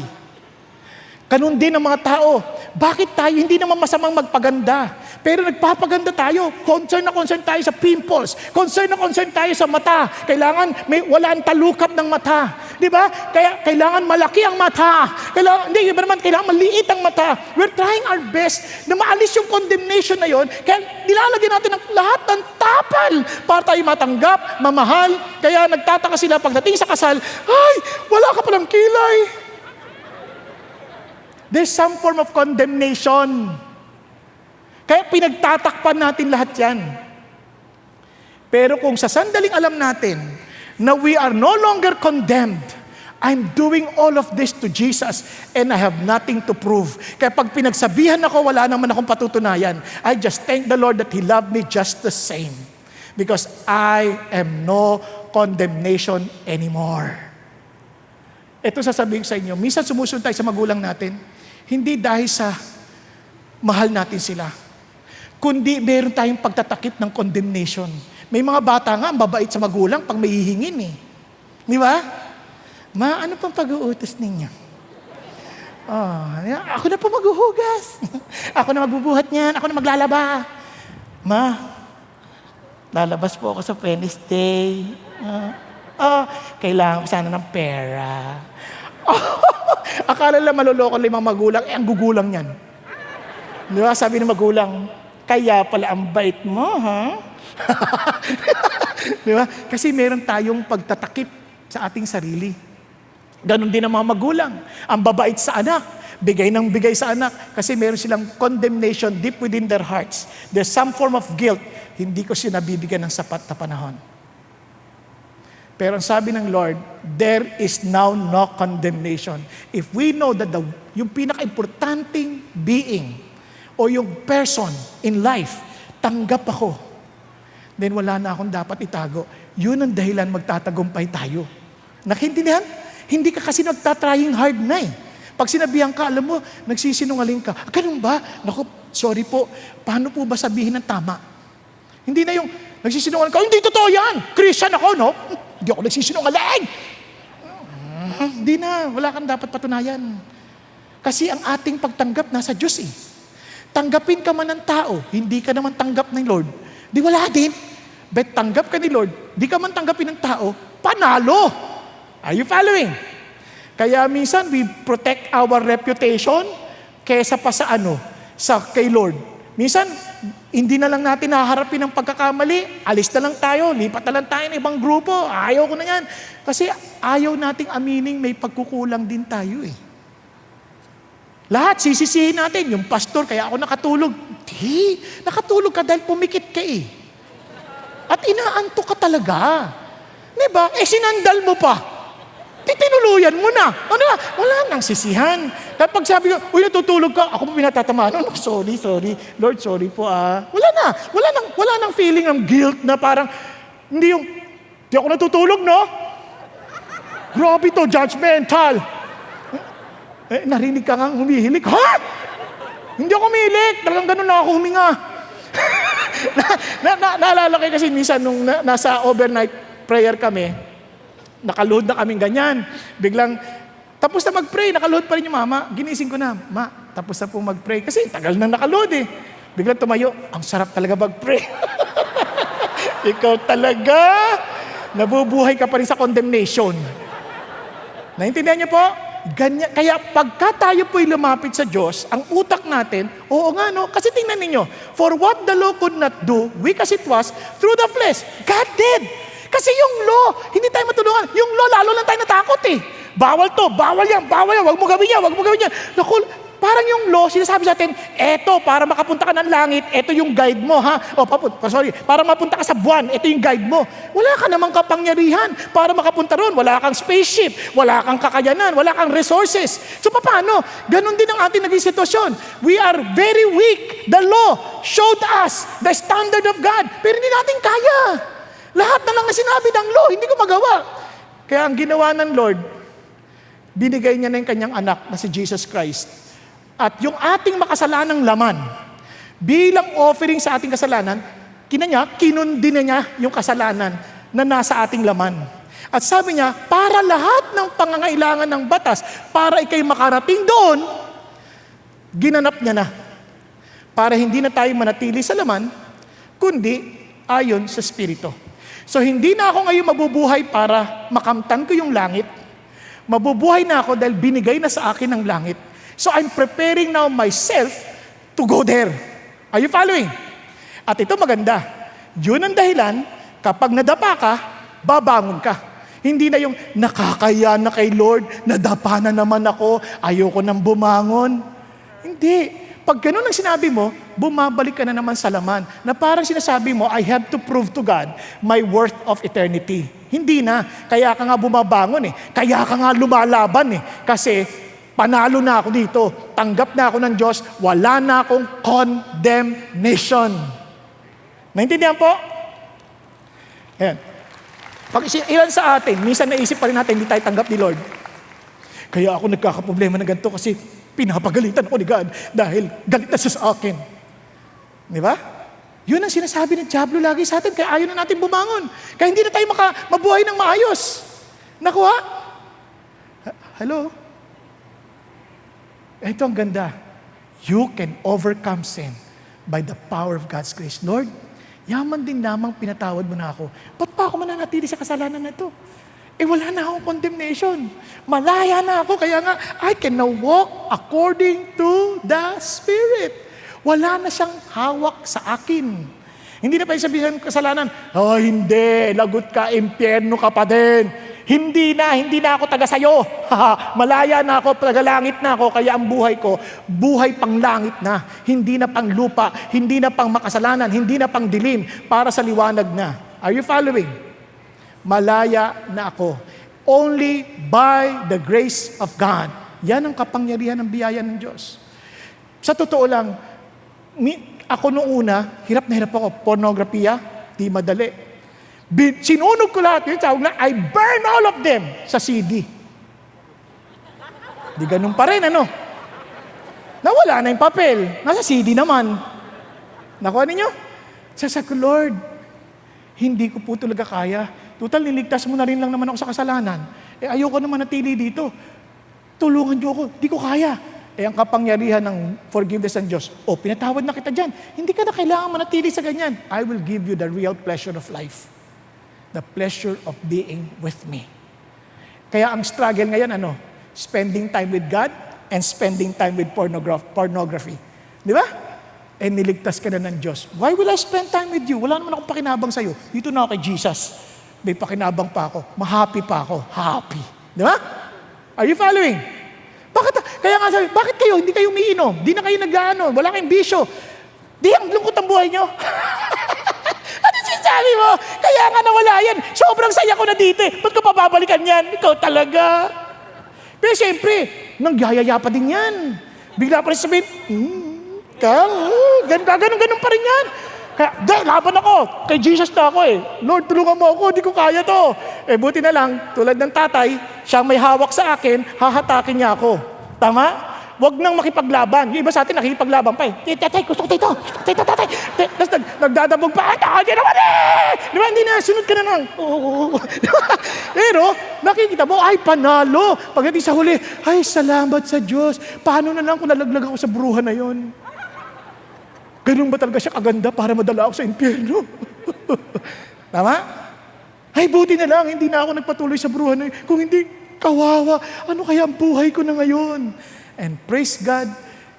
Ganun din ang mga tao. Bakit tayo hindi naman masamang magpaganda? Pero nagpapaganda tayo. Concern na concern tayo sa pimples. Concern na concern tayo sa mata. Kailangan walang talukap ng mata. Di ba? Kaya kailangan malaki ang mata. Kailangan maliit ang mata. We're trying our best na maalis yung condemnation na yon. Kaya nilalagyan natin ang lahat ng tapal para tayo matanggap, mamahal. Kaya nagtataka sila pagdating sa kasal, ay, wala ka palang kilay. There's some form of condemnation. Kaya pinagtatakpan natin lahat yan. Pero kung sa sandaling alam natin na we are no longer condemned, I'm doing all of this to Jesus and I have nothing to prove. Kaya pag pinagsabihan ako, wala naman akong patutunayan. I just thank the Lord that He loved me just the same. Because I am no condemnation anymore. Ito sasabihin sa inyo, minsan sumusunod tayo sa magulang natin, hindi dahil sa mahal natin sila, kundi meron tayong pagtatakip ng condemnation. May mga bata nga, ang babait sa magulang pag may hihingin eh. Di ba? Ma, ano pang pag-uutos ninyo? Ako na po maghuhugas. Ako na magbubuhat niyan. Ako na maglalaba. Ma, lalabas po ako sa Wednesday. Kailangan ko sana ng pera. Akala lang maloloko lang mga magulang, ang gugulang yan. Di ba? Sabi ng magulang, kaya pala ang bait mo, ha? Di ba? Kasi meron tayong pagtatakip sa ating sarili. Ganon din ang mga magulang. Ang babait sa anak, bigay ng bigay sa anak. Kasi meron silang condemnation deep within their hearts. There's some form of guilt. Hindi ko siya nabibigyan ng sapat na panahon. Pero ang sabi ng Lord, there is now no condemnation. If we know that yung pinaka-importanting being o yung person in life, tanggap ako, then wala na akong dapat itago. Yun ang dahilan magtatagumpay tayo. Nakiintindihan? Hindi ka kasi nagtatrying hard na eh. Pag sinabihan ka, alam mo, nagsisinungaling ka. Ganun ba? Naku, sorry po. Paano po ba sabihin ng tama? Hindi na yung nagsisinungaling ka, hindi totoo yan. Christian ako, no? Hindi ako nagsisinungaling. Hindi na, wala kang dapat patunayan. Kasi ang ating pagtanggap nasa Diyos eh. Tanggapin ka man ng tao, hindi ka naman tanggap ng Lord. Di wala din. But tanggap ka ni Lord, di ka man tanggapin ng tao, panalo. Are you following? Kaya minsan we protect our reputation kaysa pa sa kay Lord. Minsan, hindi na lang natin haharapin ang pagkakamali. Alis na lang tayo, lipat na lang tayo ng ibang grupo. Ayaw ko na yan. Kasi ayaw nating aminin may pagkukulang din tayo eh. Lahat, sisisihin natin. Yung pastor, kaya ako nakatulog. Di, nakatulog ka dahil pumikit ka eh. At inaantok ka talaga. Diba? Sinandal mo pa. Tinuluyan mo na. Ano ba? Wala nang sisihan. Kapag sabi ko, natutulog ka, ako pa pinatatamaan. Sorry. Lord, sorry po Wala nang feeling ng guilt na parang, hindi ako natutulog, no? Grabe to, judgmental. Narinig ka nga humihilik. Ha? Hindi ako humihilik. Talagang ganun na ako huminga. Naalala ko kasi minsan nung nasa overnight prayer kami, nakaload na kaming ganyan. Biglang, tapos na mag-pray, nakaload pa rin yung mama. Ginising ko na, ma, tapos na po mag-pray. Kasi tagal na nakaload eh. Biglang tumayo, ang sarap talaga mag-pray. Ikaw talaga, nabubuhay ka pa rin sa condemnation. Naintindihan niyo po? Ganyan. Kaya pagka tayo po'y lumapit sa Diyos, ang utak natin, oo nga no, kasi tingnan ninyo, for what the law could not do, weak as it was, through the flesh, God did. Kasi yung law, hindi tayo matulungan. Yung law, lalo lang tayo natakot eh. Bawal to, bawal yan, wag mo gawin yan. Naku, Parang yung law, sinasabi sa atin, eto, para makapunta ka ng langit, eto yung guide mo, ha? Para mapunta ka sa buwan, eto yung guide mo. Wala ka namang kapangyarihan para makapunta ron. Wala kang spaceship, wala kang kakayanan, wala kang resources. So paano? Ganon din ang ating naging sitwasyon. We are very weak. The law showed us the standard of God. Pero hindi natin kaya. Lahat na lang na sinabi ng law, hindi ko magawa. Kaya ang ginawa ng Lord, binigay niya na yung kanyang anak na si Jesus Christ. At yung ating makasalanang laman, bilang offering sa ating kasalanan, kinundi na niya yung kasalanan na nasa ating laman. At sabi niya, para lahat ng pangangailangan ng batas, para ikay makarating doon, ginanap niya na. Para hindi na tayo manatili sa laman, kundi ayon sa Espiritu. So hindi na ako ngayon mabubuhay para makamtan ko yung langit. Mabubuhay na ako dahil binigay na sa akin ang langit. So I'm preparing now myself to go there. Are you following? At ito maganda. Yun ang dahilan, kapag nadapa ka, babangon ka. Hindi na yung nakakaya na kay Lord, nadapa na naman ako, ayoko nang bumangon. Hindi. Pag ganun ang sinabi mo, bumabalik ka na naman sa laman. Na parang sinasabi mo, I have to prove to God my worth of eternity. Hindi na. Kaya ka nga bumabangon eh. Kaya ka nga lumalaban eh. Kasi panalo na ako dito. Tanggap na ako ng Diyos. Wala na akong condemnation. Naintindihan po? Ayan. Pag ilan sa atin, minsan naisip pa rin natin, hindi tayo tanggap ni Lord. Kaya ako nagkakaproblema ng ganito kasi pinapagalitan ako ni God dahil galit na siya sa akin. Di ba? Yun ang sinasabi ng Diablo lagi sa atin, kaya ayaw na natin bumangon. Kaya hindi na tayo mabuhay ng maayos. Nakuha? Hello? Ito ang ganda. You can overcome sin by the power of God's grace. Lord, yaman din lamang pinatawad mo na ako. Ba't pa ako mananatili sa kasalanan na ito? Wala na akong condemnation. Malaya na ako, kaya nga, I can now walk according to the Spirit. Wala na siyang hawak sa akin. Hindi na pa sabihin ng kasalanan, hindi, lagot ka, impyerno ka pa din. Hindi na ako taga sayo. Malaya na ako, tagalangit na ako, kaya ang buhay ko, buhay pang langit na. Hindi na pang lupa, hindi na pang makasalanan, hindi na pang dilim, para sa liwanag na. Are you following? Malaya na ako. Only by the grace of God. Yan ang kapangyarihan ng biyaya ng Diyos. Sa totoo lang, ako noong una, hirap na hirap ako. Pornografiya, di madali. Sinunog ko lahat yun, tawag na, I burn all of them sa CD. Di ganun pa rin, ano? Nawala na yung papel. Nasa CD naman. Nakuha ninyo? Sabi ko, Lord, hindi ko po talaga kaya. Total, niligtas mo na rin lang naman ako sa kasalanan. Ayoko naman natili dito. Tulungan niyo ako. Hindi ko kaya. Ang kapangyarihan ng forgiveness ng Diyos, pinatawad na kita dyan. Hindi ka na kailangan manatili sa ganyan. I will give you the real pleasure of life. The pleasure of being with me. Kaya ang struggle ngayon, spending time with God and spending time with pornography. Di ba? Niligtas ka na ng Diyos. Why will I spend time with you? Wala naman akong pakinabang sa'yo. Dito na ako kay Jesus. May pakinabang pa ako. Mahappy pa ako. Happy. Di ba? Are you following? Kaya nga sabi, bakit kayo? Hindi kayo umiinom. Di na kayo nag-ano. Wala kayong bisyo. Di ang lungkot ang buhay nyo. Ano sinasabi mo? Kaya nga nawala yan. Sobrang saya ko na dito. Ba't ko pababalikan yan? Ikaw talaga. Pero siyempre, nangyayaya pa din yan. Bigla pa rin sabihin, ganun pa rin yan. Kaya, laban ako. Kay Jesus na ako eh. Lord, tulungan mo ako. Di ko kaya to. Buti na lang, tulad ng tatay, siyang may hawak sa akin, hahatakin niya ako. Tama? Huwag nang makipaglaban. Yung iba sa atin nakikipaglaban pa eh. Tatay, gusto ko ito. Tatay. Tapos nagdadabog pa. Hindi naman eh! Di ba? Hindi na, sunod ka na lang. Pero, nakikita mo, panalo. Pagdating sa huli, salamat sa Diyos. Paano na lang kung nalaglag ako sa bruha na yon? Ganun ba talaga siya kaganda para madala ako sa impyerno? Tama? Buti na lang, hindi na ako nagpatuloy sa bruha na yun. Kung hindi, kawawa. Ano kaya ang buhay ko na ngayon? And praise God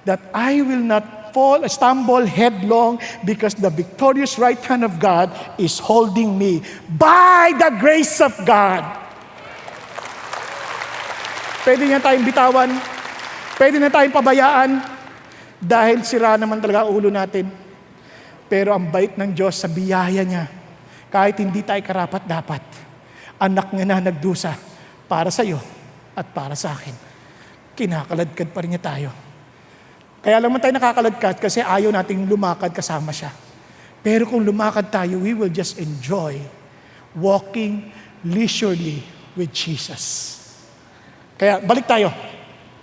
that I will not stumble headlong because the victorious right hand of God is holding me by the grace of God. Pwede niya tayong bitawan. Pwede na tayong pabayaan dahil sira naman talaga ang ulo natin. Pero ang bait ng Diyos sa biyaya niya, kahit hindi tayo karapat-dapat, anak niya na nagdusa para sa iyo at para sa akin. Kinakaladkad pa rin niya tayo. Kaya lang man tayo nakakaladkad kasi ayaw nating lumakad kasama siya. Pero kung lumakad tayo, we will just enjoy walking leisurely with Jesus. Kaya balik tayo.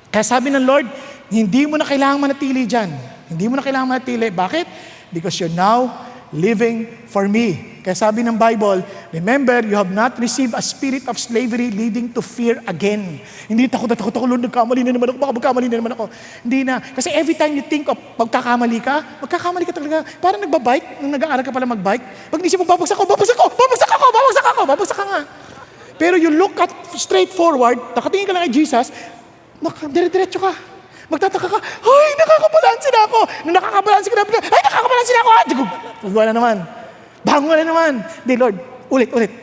Kaya sabi ng Lord, hindi mo na kailangang manatili dyan. Hindi mo na kailangang manatili. Bakit? Because you're now living for me. Kaya sabi ng Bible, remember, you have not received a spirit of slavery leading to fear again. Hindi takot na takot ako, Lord, nagkamali na naman ako, baka magkamali na naman ako. Hindi na. Kasi every time you think of magkakamali ka talaga. Parang nagbabike, nung nag-aaral ka pala magbike, pag nisip mo, babagsak ka nga. Pero you look at straight forward, nakatingin ka lang kay Jesus, dire-diretso ka. Magtataka ka, ay, nakakabalansin na ako. Nung nakakabalansin ka na, ay, nakakabalansin na ako. Wala naman. Bango na naman. Di, Lord, ulit.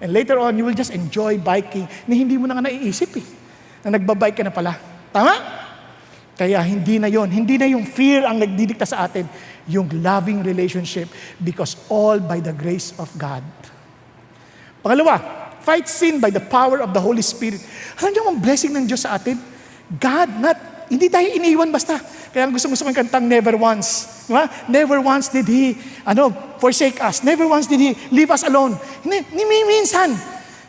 And later on, you will just enjoy biking na hindi mo na nga naiisip na nagbabike ka na pala. Tama? Kaya hindi na yon. Hindi na yung fear ang nagdidikta sa atin. Yung loving relationship because all by the grace of God. Pangalawa, fight sin by the power of the Holy Spirit. Alam niyo ang blessing ng Diyos sa atin? Hindi tayo iniwan basta. Kaya gusto ko yung kantang Never Once. Diba? Never once did He forsake us. Never once did He leave us alone. Hindi minsan.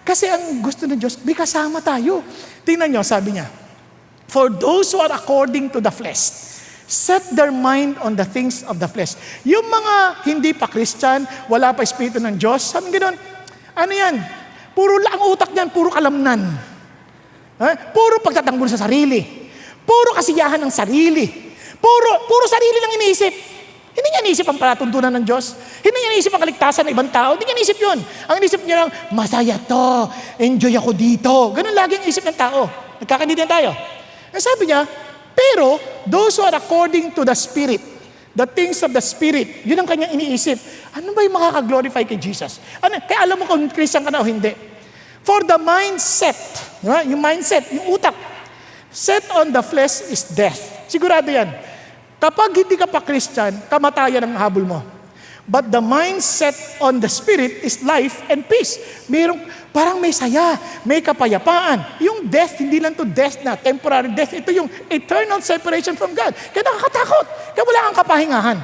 Kasi ang gusto ng Diyos, may kasama tayo. Tingnan nyo, sabi niya, for those who are according to the flesh, set their mind on the things of the flesh. Yung mga hindi pa Christian, wala pa Espiritu ng Diyos, sabi gano'n, ano yan? Puro lang utak niyan, puro kalamnan. Puro pagtatanggol sa sarili. Puro kasiyahan ng sarili. Puro sarili lang iniisip. Hindi niya iniisip ang palatuntunan ng Diyos. Hindi niya iniisip ang kaligtasan ng ibang tao. Hindi niya iniisip yun. Ang iniisip niya lang, masaya to. Enjoy ako dito. Ganun lagi ang isip ng tao. Nagkakaintindihan tayo. Sabi niya, pero those who are according to the Spirit, the things of the Spirit, yun ang kanyang iniisip. Ano ba yung makaka-glorify kay Jesus? Kaya alam mo kung Christian ka na o hindi. For the mindset, yung mindset, yung utak, set on the flesh is death. Sigurado yan. Kapag hindi ka pa Christian, kamatayan ang habol mo. But the mindset on the Spirit is life and peace. Parang may saya, may kapayapaan. Yung death, hindi lang to death na, temporary death. Ito yung eternal separation from God. Kaya nakakatakot. Kaya wala kang kapahingahan.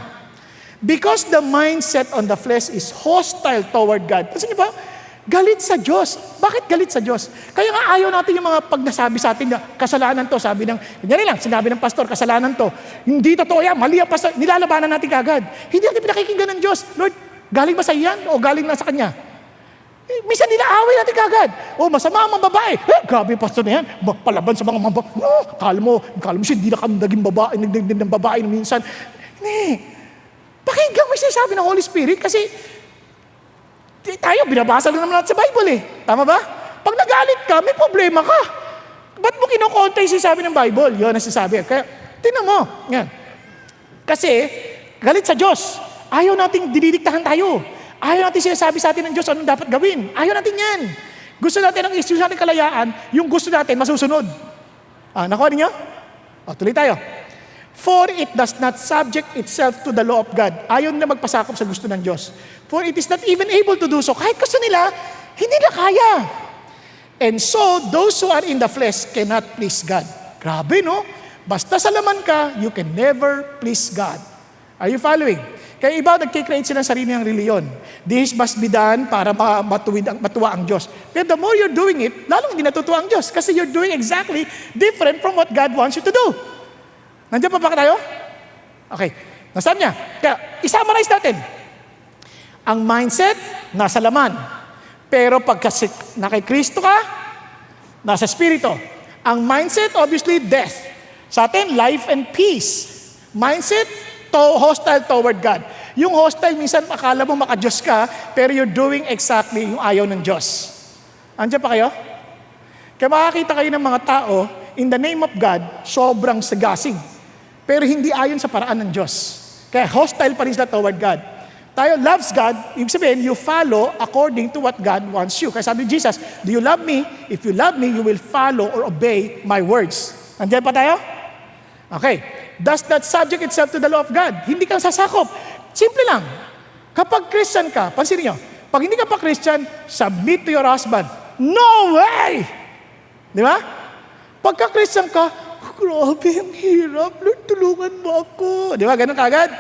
Because the mindset on the flesh is hostile toward God. Kasi ba, galit sa Diyos. Bakit galit sa Diyos? Kaya nga ayaw natin yung mga pag nasabi sa atin na kasalanan to, sabi ng, ganyan lang, sinabi ng pastor, kasalanan to. Hindi totoo yan, mali ang pastor, nilalabanan natin kagad. Hindi natin pinakikinggan ng Diyos. Lord, galing ba sa iyan o galing lang sa Kanya? Minsan nila-away natin kagad. Masama ang mga babae. Grabe yung pastor na yan, palaban sa mga babae. Kala mo siya, hindi na kami naging babae, nagdagdag ng babae na minsan. Hindi. Pakinggan mo yung sinasabi ng Holy Spirit kasi tayo, binabasa lang naman natin sa Bible Tama ba? Pag nagalit ka, may problema ka. Ba't mo kinukonta yung sinasabi ng Bible? Yun ang sinasabi. Kaya, tingnan mo. Yan. Kasi, galit sa Diyos. Ayaw nating dinidiktahan tayo. Ayaw natin sinasabi sa atin ng Diyos anong dapat gawin. Ayaw natin yan. Gusto natin ang isyu sa ating kalayaan, yung gusto natin masusunod. Nakuha niyo? Tuloy tayo. For it does not subject itself to the law of God. Ayaw na magpasakop sa gusto ng Diyos. For it is not even able to do so. Kahit gusto nila, hindi na kaya. And so, those who are in the flesh cannot please God. Grabe, no? Basta sa laman ka, you can never please God. Are you following? Kaya iba, nagkikreate sila ng sarili ng reliyon. This must be done para matuwa ang Diyos. Pero the more you're doing it, lalong hindi natutuwa ang Diyos. Kasi you're doing exactly different from what God wants you to do. Nandiyan pa ba tayo? Okay. Nasabi niya. Kaya, isummarize natin. Ang mindset, nasa laman. Pero pagka na kay Kristo ka, nasa Espiritu. Ang mindset, obviously, death. Sa atin, life and peace. Mindset, hostile toward God. Yung hostile, minsan akala mo maka-Diyos ka, pero you're doing exactly yung ayaw ng Diyos. Andiyan pa kayo? Kaya makakita kayo ng mga tao, in the name of God, sobrang sagasig. Pero hindi ayon sa paraan ng Diyos. Kaya hostile pa rin sila toward God. Tayo loves God, ibig sabihin, you follow according to what God wants you. Kaya sabi ni Jesus, do you love me? If you love me, you will follow or obey my words. Andiyan pa tayo? Okay. Does not subject itself to the law of God. Hindi ka sasakop. Simple lang. Kapag Christian ka, pansinin nyo, pag hindi ka pa Christian, submit to your husband. No way! Di ba? Pagka Christian ka, grabe, ang hirap. Lord, tulungan mo ako. Di ba? Ganun kagad.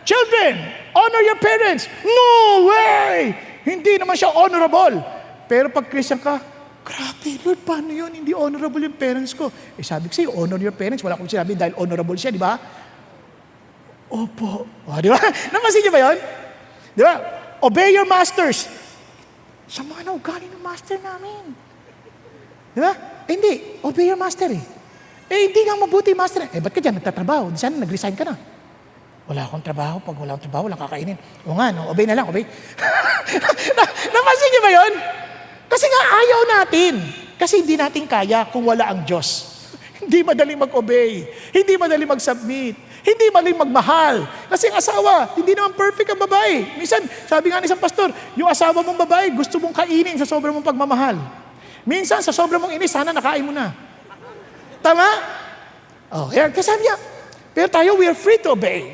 Children, honor your parents. No way! Hindi naman siya honorable. Pero pag Christian ka, grabe, Lord, paano yun? Hindi honorable yung parents ko. Eh, sabi ko sa'yo, honor your parents. Wala akong sinabi dahil honorable siya, di ba? Opo. O, di ba? Napansin niyo ba yun? Di ba? Obey your masters. Sa mga naugali ng master namin. Di ba? Eh, hindi. Obey your master eh. Eh, hindi nga mabuti master. Eh, ba't ka dyan nagtatrabaho? Di sana nag-resign ka na. Wala akong trabaho. Pag wala akong trabaho, walang kakainin. O nga, no? Obey na lang, obey. Napansin niyo ba yun? Kasi nga ayaw natin. Kasi hindi natin kaya kung wala ang Diyos. Hindi madali mag-obey. Hindi madali mag-submit. Hindi madali magmahal. Kasi ang asawa, hindi naman perfect ang babae. Minsan, sabi nga ni isang pastor, yung asawa mong babae, gusto mong kainin sa sobrang mong pagmamahal. Minsan, sa sobrang mong inis, sana nakain mo na. Tama? Oh, yan. Kasi sabi niya, pero tayo, we are free to obey.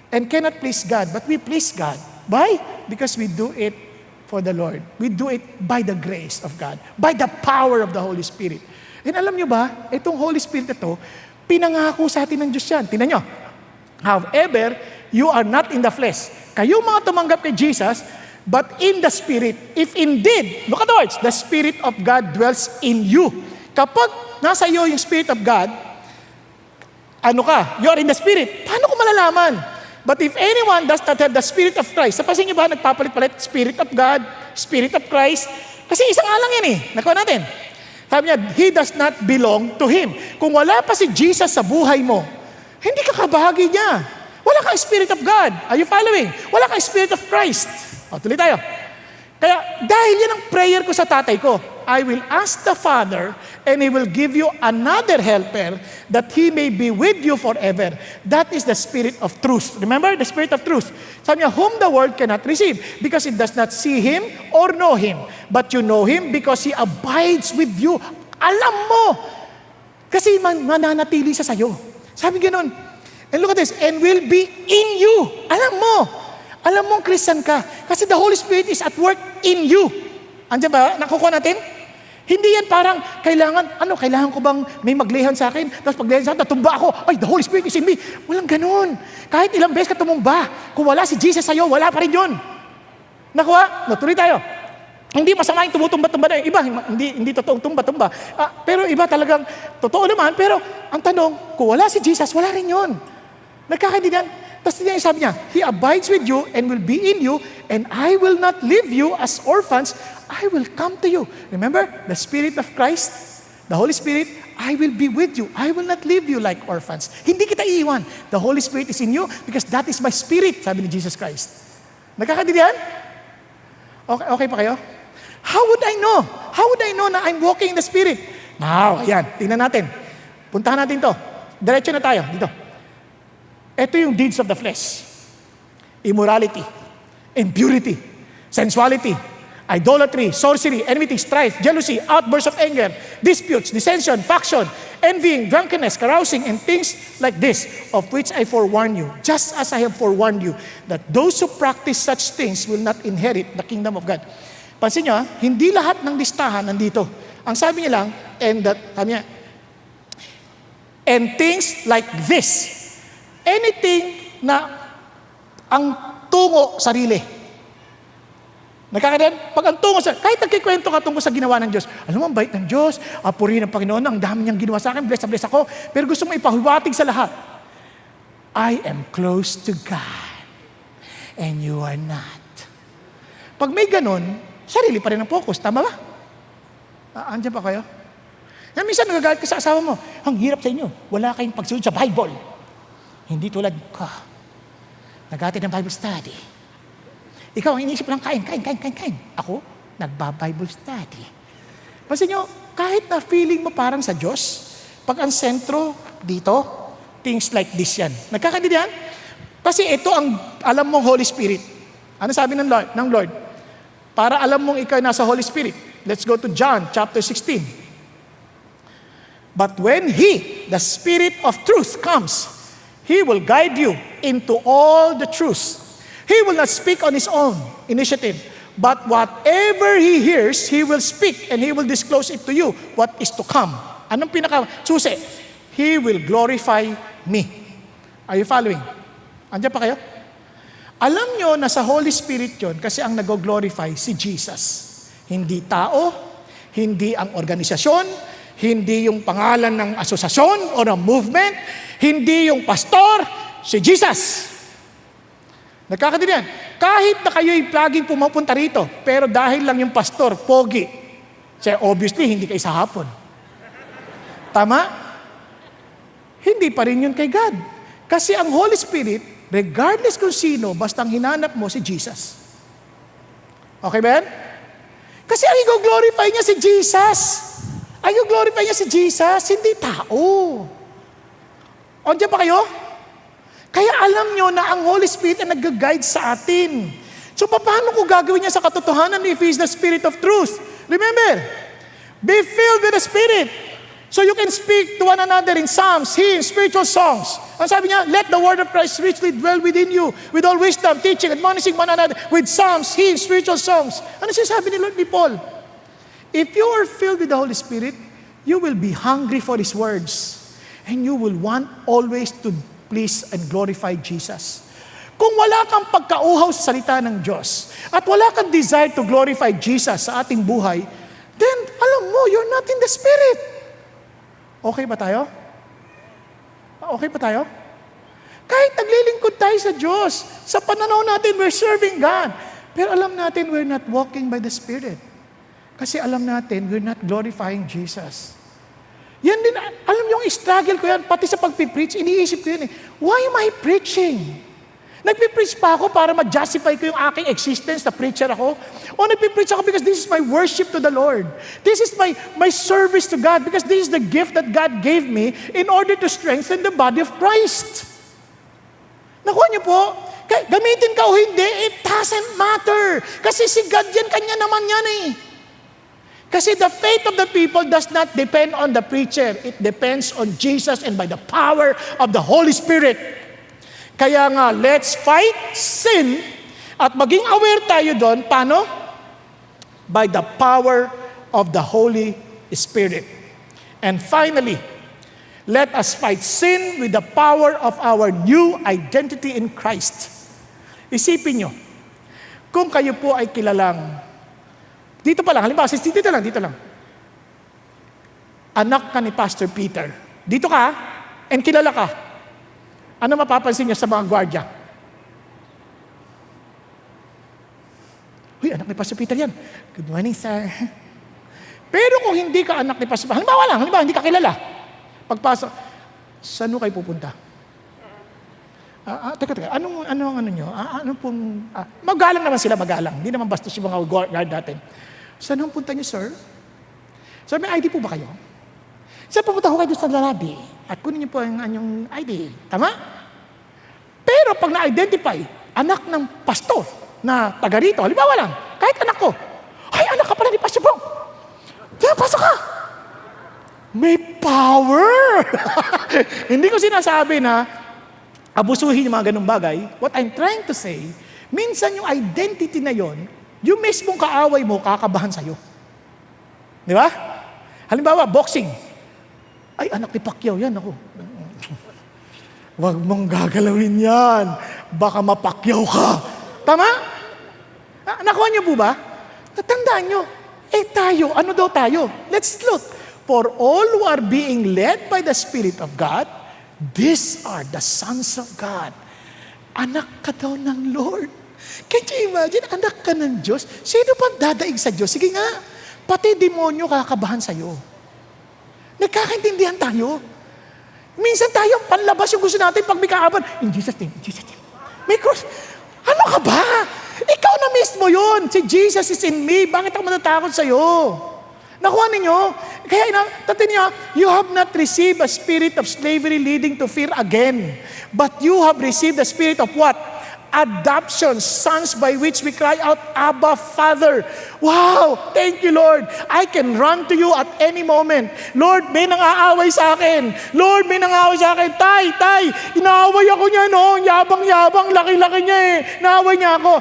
And cannot please God. But we please God. Why? Because we do it for the Lord. We do it by the grace of God. By the power of the Holy Spirit. And alam nyo ba, itong Holy Spirit ito, pinangako sa atin ng Diyos yan. Tingnan nyo. However, you are not in the flesh. Kayo mga tumanggap kay Jesus, but in the Spirit. If indeed, look at the words, the Spirit of God dwells in you. Kapag nasa iyo yung Spirit of God, ano ka? You are in the Spirit. Paano ko malalaman? But if anyone does not have the Spirit of Christ, napansin niyo ba, nagpapalit-palit, Spirit of God, Spirit of Christ, kasi isang alang yan eh. Nakuha natin. Sabi niya, he does not belong to Him. Kung wala pa si Jesus sa buhay mo, hindi ka kabahagi niya. Wala kang Spirit of God. Are you following? Wala kang Spirit of Christ. O, tuloy tayo. Kaya, dahil yan ang prayer ko sa tatay ko, I will ask the Father, and He will give you another helper, that He may be with you forever. That is the Spirit of truth. Remember, the Spirit of truth. Sabi niya, whom the world cannot receive, because it does not see Him or know Him. But you know Him, because He abides with you. Alam mo! Kasi mananatili sa sayo. Sabi ganoon. And look at this, and will be in you. Alam mo! Alam mong Christian ka. Kasi the Holy Spirit is at work in you. Andiyan ba? Nakukuha natin? Hindi yan parang kailangan ko bang may maglihan sa akin, tapos paglihan sa akin, natumba ako, ay, the Holy Spirit is in me. Walang ganun. Kahit ilang beses ka tumumba, kung wala si Jesus sa'yo, wala pa rin yun. Nakuha? No, tuloy tayo. Hindi masama yung tumutumba-tumba na yung iba, hindi totoong tumba-tumba. Pero iba talagang, totoo naman, pero ang tanong, kung wala si Jesus, wala rin yun. Nagkakaintindihan. Tapos sabi niya, He abides with you and will be in you, and I will not leave you as orphans, I will come to you. Remember, the Spirit of Christ, the Holy Spirit, I will be with you. I will not leave you like orphans. Hindi kita iiwan. The Holy Spirit is in you because that is my Spirit, sabi ni Jesus Christ. Nagkakaintindihan? Okay pa kayo? How would I know? How would I know na I'm walking in the Spirit? Now, ayan, tingnan natin. Puntahan natin to. Diretso na tayo, dito. Ito yung deeds of the flesh. Immorality, impurity, sensuality, idolatry, sorcery, enmity, strife, jealousy, outbursts of anger, disputes, dissension, faction, envying, drunkenness, carousing, and things like this, of which I forewarn you, just as I have forewarned you, that those who practice such things will not inherit the kingdom of God. Pansin nyo, hindi lahat ng listahan nandito. Ang sabi niya lang, and things like this. Anything na ang tungo sarili. Nagkakaroon? Pag ang tungo sarili, kahit nagkikwento ka tungkol sa ginawa ng Diyos, alam mo, ang bait ng Diyos, purihin ng Panginoon, ang dami niyang ginawa sa akin, bless na bless ako, pero gusto mo ipahiwatig sa lahat. I am close to God, and you are not. Pag may ganun, sarili pa rin ang focus, tama ba? Andiyan pa kayo? Na minsan nagagalit ka sa asawa mo, ang hirap sa inyo, wala kayong pagsunod sa Bible. Hindi tulad ka. Nag-attend ng Bible study. Ikaw, ang iniisip lang, kain. Ako, nagba-Bible study. Pansin nyo, kahit na feeling mo parang sa Diyos, pag ang sentro dito, things like this yan. Nagkakaintindihan? Kasi ito ang alam mong Holy Spirit. Ano sabi ng Lord? Para alam mong ikaw nasa Holy Spirit. Let's go to John chapter 16. But when He, the Spirit of truth, comes, He will guide you into all the truth. He will not speak on His own initiative, but whatever He hears, He will speak and He will disclose it to you what is to come. Anong pinaka-susi? He will glorify me. Are you following? Andiyan pa kayo? Alam nyo na sa Holy Spirit yon kasi ang nag-glorify si Jesus. Hindi tao, hindi ang organisasyon, hindi yung pangalan ng asosasyon o ng movement, hindi yung pastor, si Jesus. Nagkakatindihan. Kahit na kayo'y laging pumapunta rito, pero dahil lang yung pastor, pogi, siya obviously hindi kayo sa hapon. Tama? Hindi pa rin yun kay God. Kasi ang Holy Spirit, regardless kung sino, basta ang hinanap mo si Jesus. Okay ba yan? Kasi ang i-glorify niya si Jesus. Ang i-glorify niya si Jesus, hindi tao. O, diyan pa kayo? Kaya alam nyo na ang Holy Spirit ang nag-guide sa atin. So, paano ko gagawin niya sa katotohanan if He is the Spirit of truth? Remember, be filled with the Spirit. So you can speak to one another in psalms, hymns, spiritual songs. Ang sabi niya, let the word of Christ richly dwell within you, with all wisdom, teaching, admonishing one another, with psalms, hymns, spiritual songs. Ano sinasabi ni Paul? If you are filled with the Holy Spirit, you will be hungry for His words. And you will want always to please and glorify Jesus. Kung wala kang pagkauhaw sa salita ng Diyos, at wala kang desire to glorify Jesus sa ating buhay, then alam mo, you're not in the Spirit. Okay ba tayo? Okay ba tayo? Kahit naglilingkod tayo sa Diyos, sa pananaw natin, we're serving God. Pero alam natin, we're not walking by the Spirit. Kasi alam natin, we're not glorifying Jesus. Yan din, alam yung struggle ko yan, pati sa pagpipreach, iniisip ko yun why am I preaching? Nagpipreach pa ako para ma-justify ko yung aking existence na preacher ako? O nagpipreach ako because this is my worship to the Lord. This is my service to God because this is the gift that God gave me in order to strengthen the body of Christ. Nakuha niyo po? Gamitin ka o hindi, it doesn't matter. Kasi si God yan, kanya naman yan Kasi the faith of the people does not depend on the preacher. It depends on Jesus and by the power of the Holy Spirit. Kaya nga, let's fight sin at maging aware tayo doon. Paano? By the power of the Holy Spirit. And finally, let us fight sin with the power of our new identity in Christ. Isipin nyo, kung kayo po ay kilalang, dito pa lang, halimbawa, dito lang. Anak ka ni Pastor Peter. Dito ka, and kilala ka. Ano mapapansin niyo sa mga gwardiya? Uy, anak ni Pastor Peter yan. Good morning, sir. Pero kung hindi ka anak ni Pastor Peter, halimbawa, hindi ka kilala. Pagpasok, saan mo kayo pupunta? Teka, ano nyo? Magalang naman sila, magalang. Hindi naman bastos yung mga guard natin. Saan ang punta niyo, sir? Sir, may ID po ba kayo? Sir, pupunta ko kayo sa lobby at kunin niyo po ang anyong ID. Tama? Pero pag na-identify, anak ng pastor na taga rito, halimbawa lang, kahit anak ko, ay, anak ka pala ni Pastor Bong. Kaya pasok ka. May power. Hindi ko sinasabi na abusuhin yung mga ganung bagay. What I'm trying to say, minsan yung identity na yon, yung mismong kaaway mo, kakabahan sa'yo. Di ba? Halimbawa, boxing. Ay, anak ni Pacquiao yan ako. Huwag mong gagalawin yan. Baka mapakyaw ka. Tama? Nakuha niyo po ba? Natandaan niyo. Tayo, ano daw tayo? Let's look. For all who are being led by the Spirit of God, these are the sons of God. Anak ka daw ng Lord. Can you imagine? Anak ka ng Diyos. Sino pang dadaig sa Diyos? Sige nga. Pati demonyo kakabahan sa'yo. Nagkakaintindihan tayo. Minsan tayo, panlabas yung gusto natin pag may kaaban. In Jesus' name, in Jesus' name. May cross. Ano ka ba? Ikaw na mismo yun. Si Jesus is in me. Bakit ako matatakot sa'yo? Nakuha ninyo? Kaya, tatin niyo, you have not received a spirit of slavery leading to fear again. But you have received the spirit of what? Adoption, sons by which we cry out, Abba, Father. Wow! Thank you, Lord. I can run to you at any moment. Lord, may nang-aaway sa akin. Lord, may nang-aaway sa akin. Tay, inaaway ako niya, no? Yabang-yabang, laki-laki niya eh. Naaway niya ako.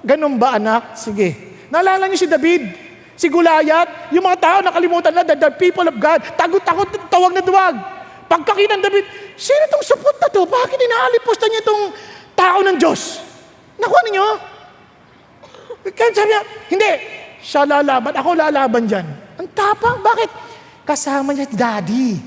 Ganun ba, anak? Sige. Naalala niyo si David, si Goliath, yung mga tao nakalimutan na, the people of God, tagot-tagot, tawag na duwag. Pagkakita ng David, sino itong supot na to? Bakit inaalipusta niya itong tao ng Diyos? Nakuha ninyo? Kaya sabi niya, hindi, siya lalaban, ako lalaban dyan. Ang tapang, bakit? Kasama niya daddy.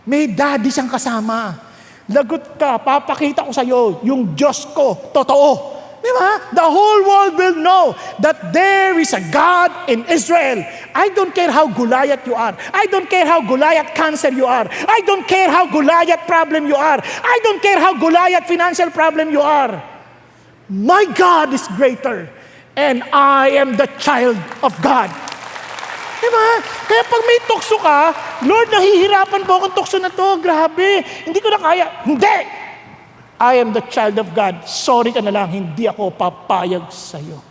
May daddy siyang kasama. Lagot ka, papakita ko sa'yo, yung Diyos ko, totoo. Di ba? The whole world will know that there is a God in Israel. I don't care how Goliath you are. I don't care how Goliath cancer you are. I don't care how Goliath problem you are. I don't care how Goliath financial problem you are. My God is greater. And I am the child of God. Diba? Kaya pag may tukso ka, Lord, nahihirapan po akong tukso na to. Grabe. Hindi ko na kaya. Hindi! I am the child of God. Sorry ka na lang, hindi ako papayag sa'yo.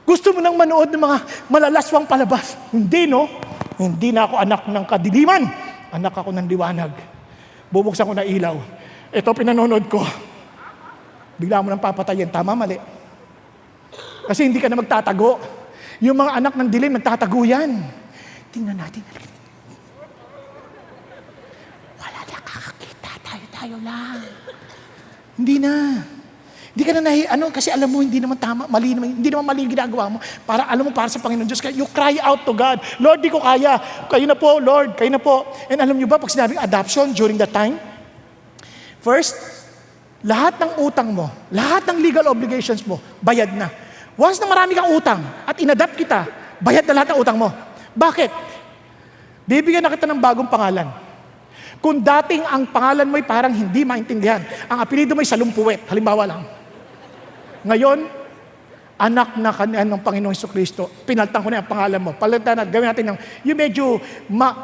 Gusto mo nang manood ng mga malalaswang palabas? Hindi, no? Hindi na ako anak ng kadiliman. Anak ako ng liwanag. Bubuksan ko na ilaw. Ito pinanonood ko. Bigla mo nang papatayin. Tama, mali. Kasi hindi ka na magtatago. Yung mga anak ng dilim, nagtatago yan. Tingnan natin. Wala na kakakita. Tayo lang. Hindi na. Hindi ka na kasi alam mo, hindi naman tama, hindi naman mali yung ginagawa mo. Para, alam mo, para sa Panginoon Diyos, you cry out to God, Lord, di ko kaya. Kayo na po, Lord, kayo na po. And alam niyo ba, pag sinabing adoption during that time, first, lahat ng utang mo, lahat ng legal obligations mo, bayad na. Once na marami kang utang at inadapt kita, bayad na lahat ng utang mo. Bakit? Bibigyan na kita ng bagong pangalan. Kung dating ang pangalan mo'y parang hindi maintindihan, ang apelido mo'y Salumpuwet, halimbawa lang. Ngayon, anak na ng Panginoong Jesucristo, pinaltan ko na ang pangalan mo. Palitan na, gawin natin yung medyo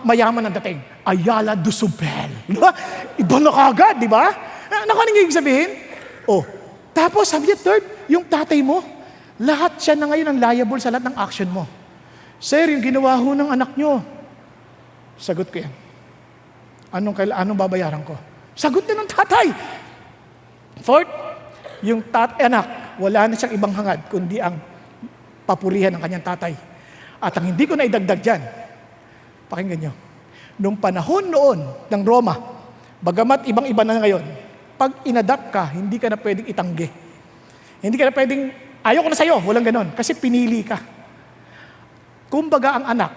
mayaman ang dating. Ayala Dusubel. Diba? Iba na kagad, di ba? Nakuha niyo yung sabihin? Oh, tapos sabi niya, third, yung tatay mo, lahat siya na ngayon ang liable sa lahat ng action mo. Sir, yung ginawa ho ng anak nyo, sagot ko yan. Anong babayaran ko? Sagot na ng tatay. Fourth, yung anak, wala na siyang ibang hangad, kundi ang papurihan ng kanyang tatay. At ang hindi ko na idagdag dyan, pakinggan nyo, nung panahon noon ng Roma, bagamat ibang-iba na ngayon, pag inadapt ka, hindi ka na pwedeng itanggi. Hindi ka na pwedeng, ayaw ko na sa'yo, walang ganon, kasi pinili ka. Kumbaga ang anak,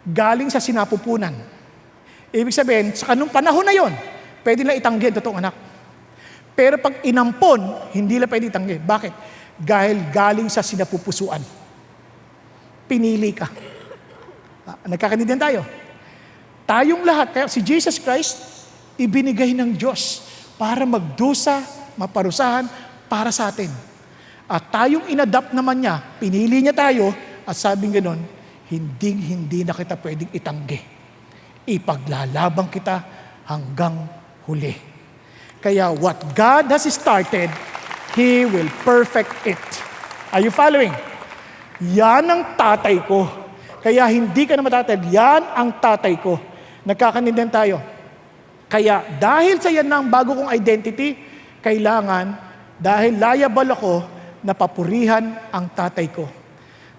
galing sa sinapupunan. Ibig sabihin, sa kanong panahon na yon, pwede lang itanggi ang totoong anak. Pero pag inampon, hindi lang pwede itanggi. Bakit? Dahil galing sa sinapupusuan. Pinili ka. Nagkakaintindihan tayo. Tayong lahat, kaya si Jesus Christ, ibinigay ng Diyos para magdusa, maparusahan para sa atin. At tayong inadapt naman niya, pinili niya tayo, at sabing ganon, hindi na kita pwedeng itanggi. Ipaglalabang kita hanggang huli. Kaya what God has started, He will perfect it. Are you following? Yan ang tatay ko. Kaya hindi ka na matatag. Yan ang tatay ko. Nagkakanindihan tayo. Kaya dahil sa yan ang bago kong identity, kailangan, dahil liable ako, na papurihan ang tatay ko.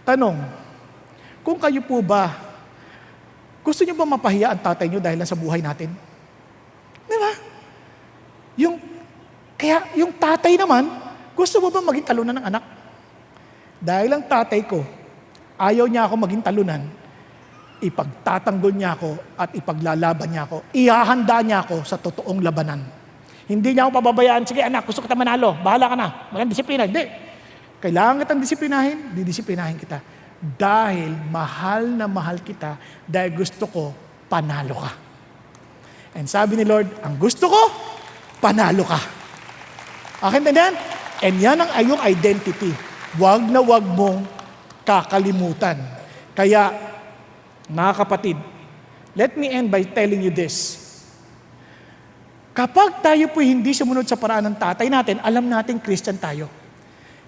Tanong, kung kayo po ba, gusto niyo ba mapahiya ang tatay niyo dahil sa buhay natin? Di ba? Kaya yung tatay naman, gusto mo ba maging talunan ng anak? Dahil ang tatay ko, ayaw niya ako maging talunan, ipagtatanggol niya ako at ipaglalaban niya ako. Ihahanda niya ako sa totoong labanan. Hindi niya ako pababayaan, sige anak, gusto kita manalo, bahala ka na, magandang disiplina. Hindi. Kailangan kitang disiplinahin, didisiplinahin kita. Dahil mahal na mahal kita, dahil gusto ko, panalo ka. And sabi ni Lord, ang gusto ko, panalo ka. Akin din? And yan ang ayong identity. Huwag na huwag mong kakalimutan. Kaya, mga kapatid, let me end by telling you this. Kapag tayo po hindi sumunod sa paraan ng tatay natin, alam natin Christian tayo.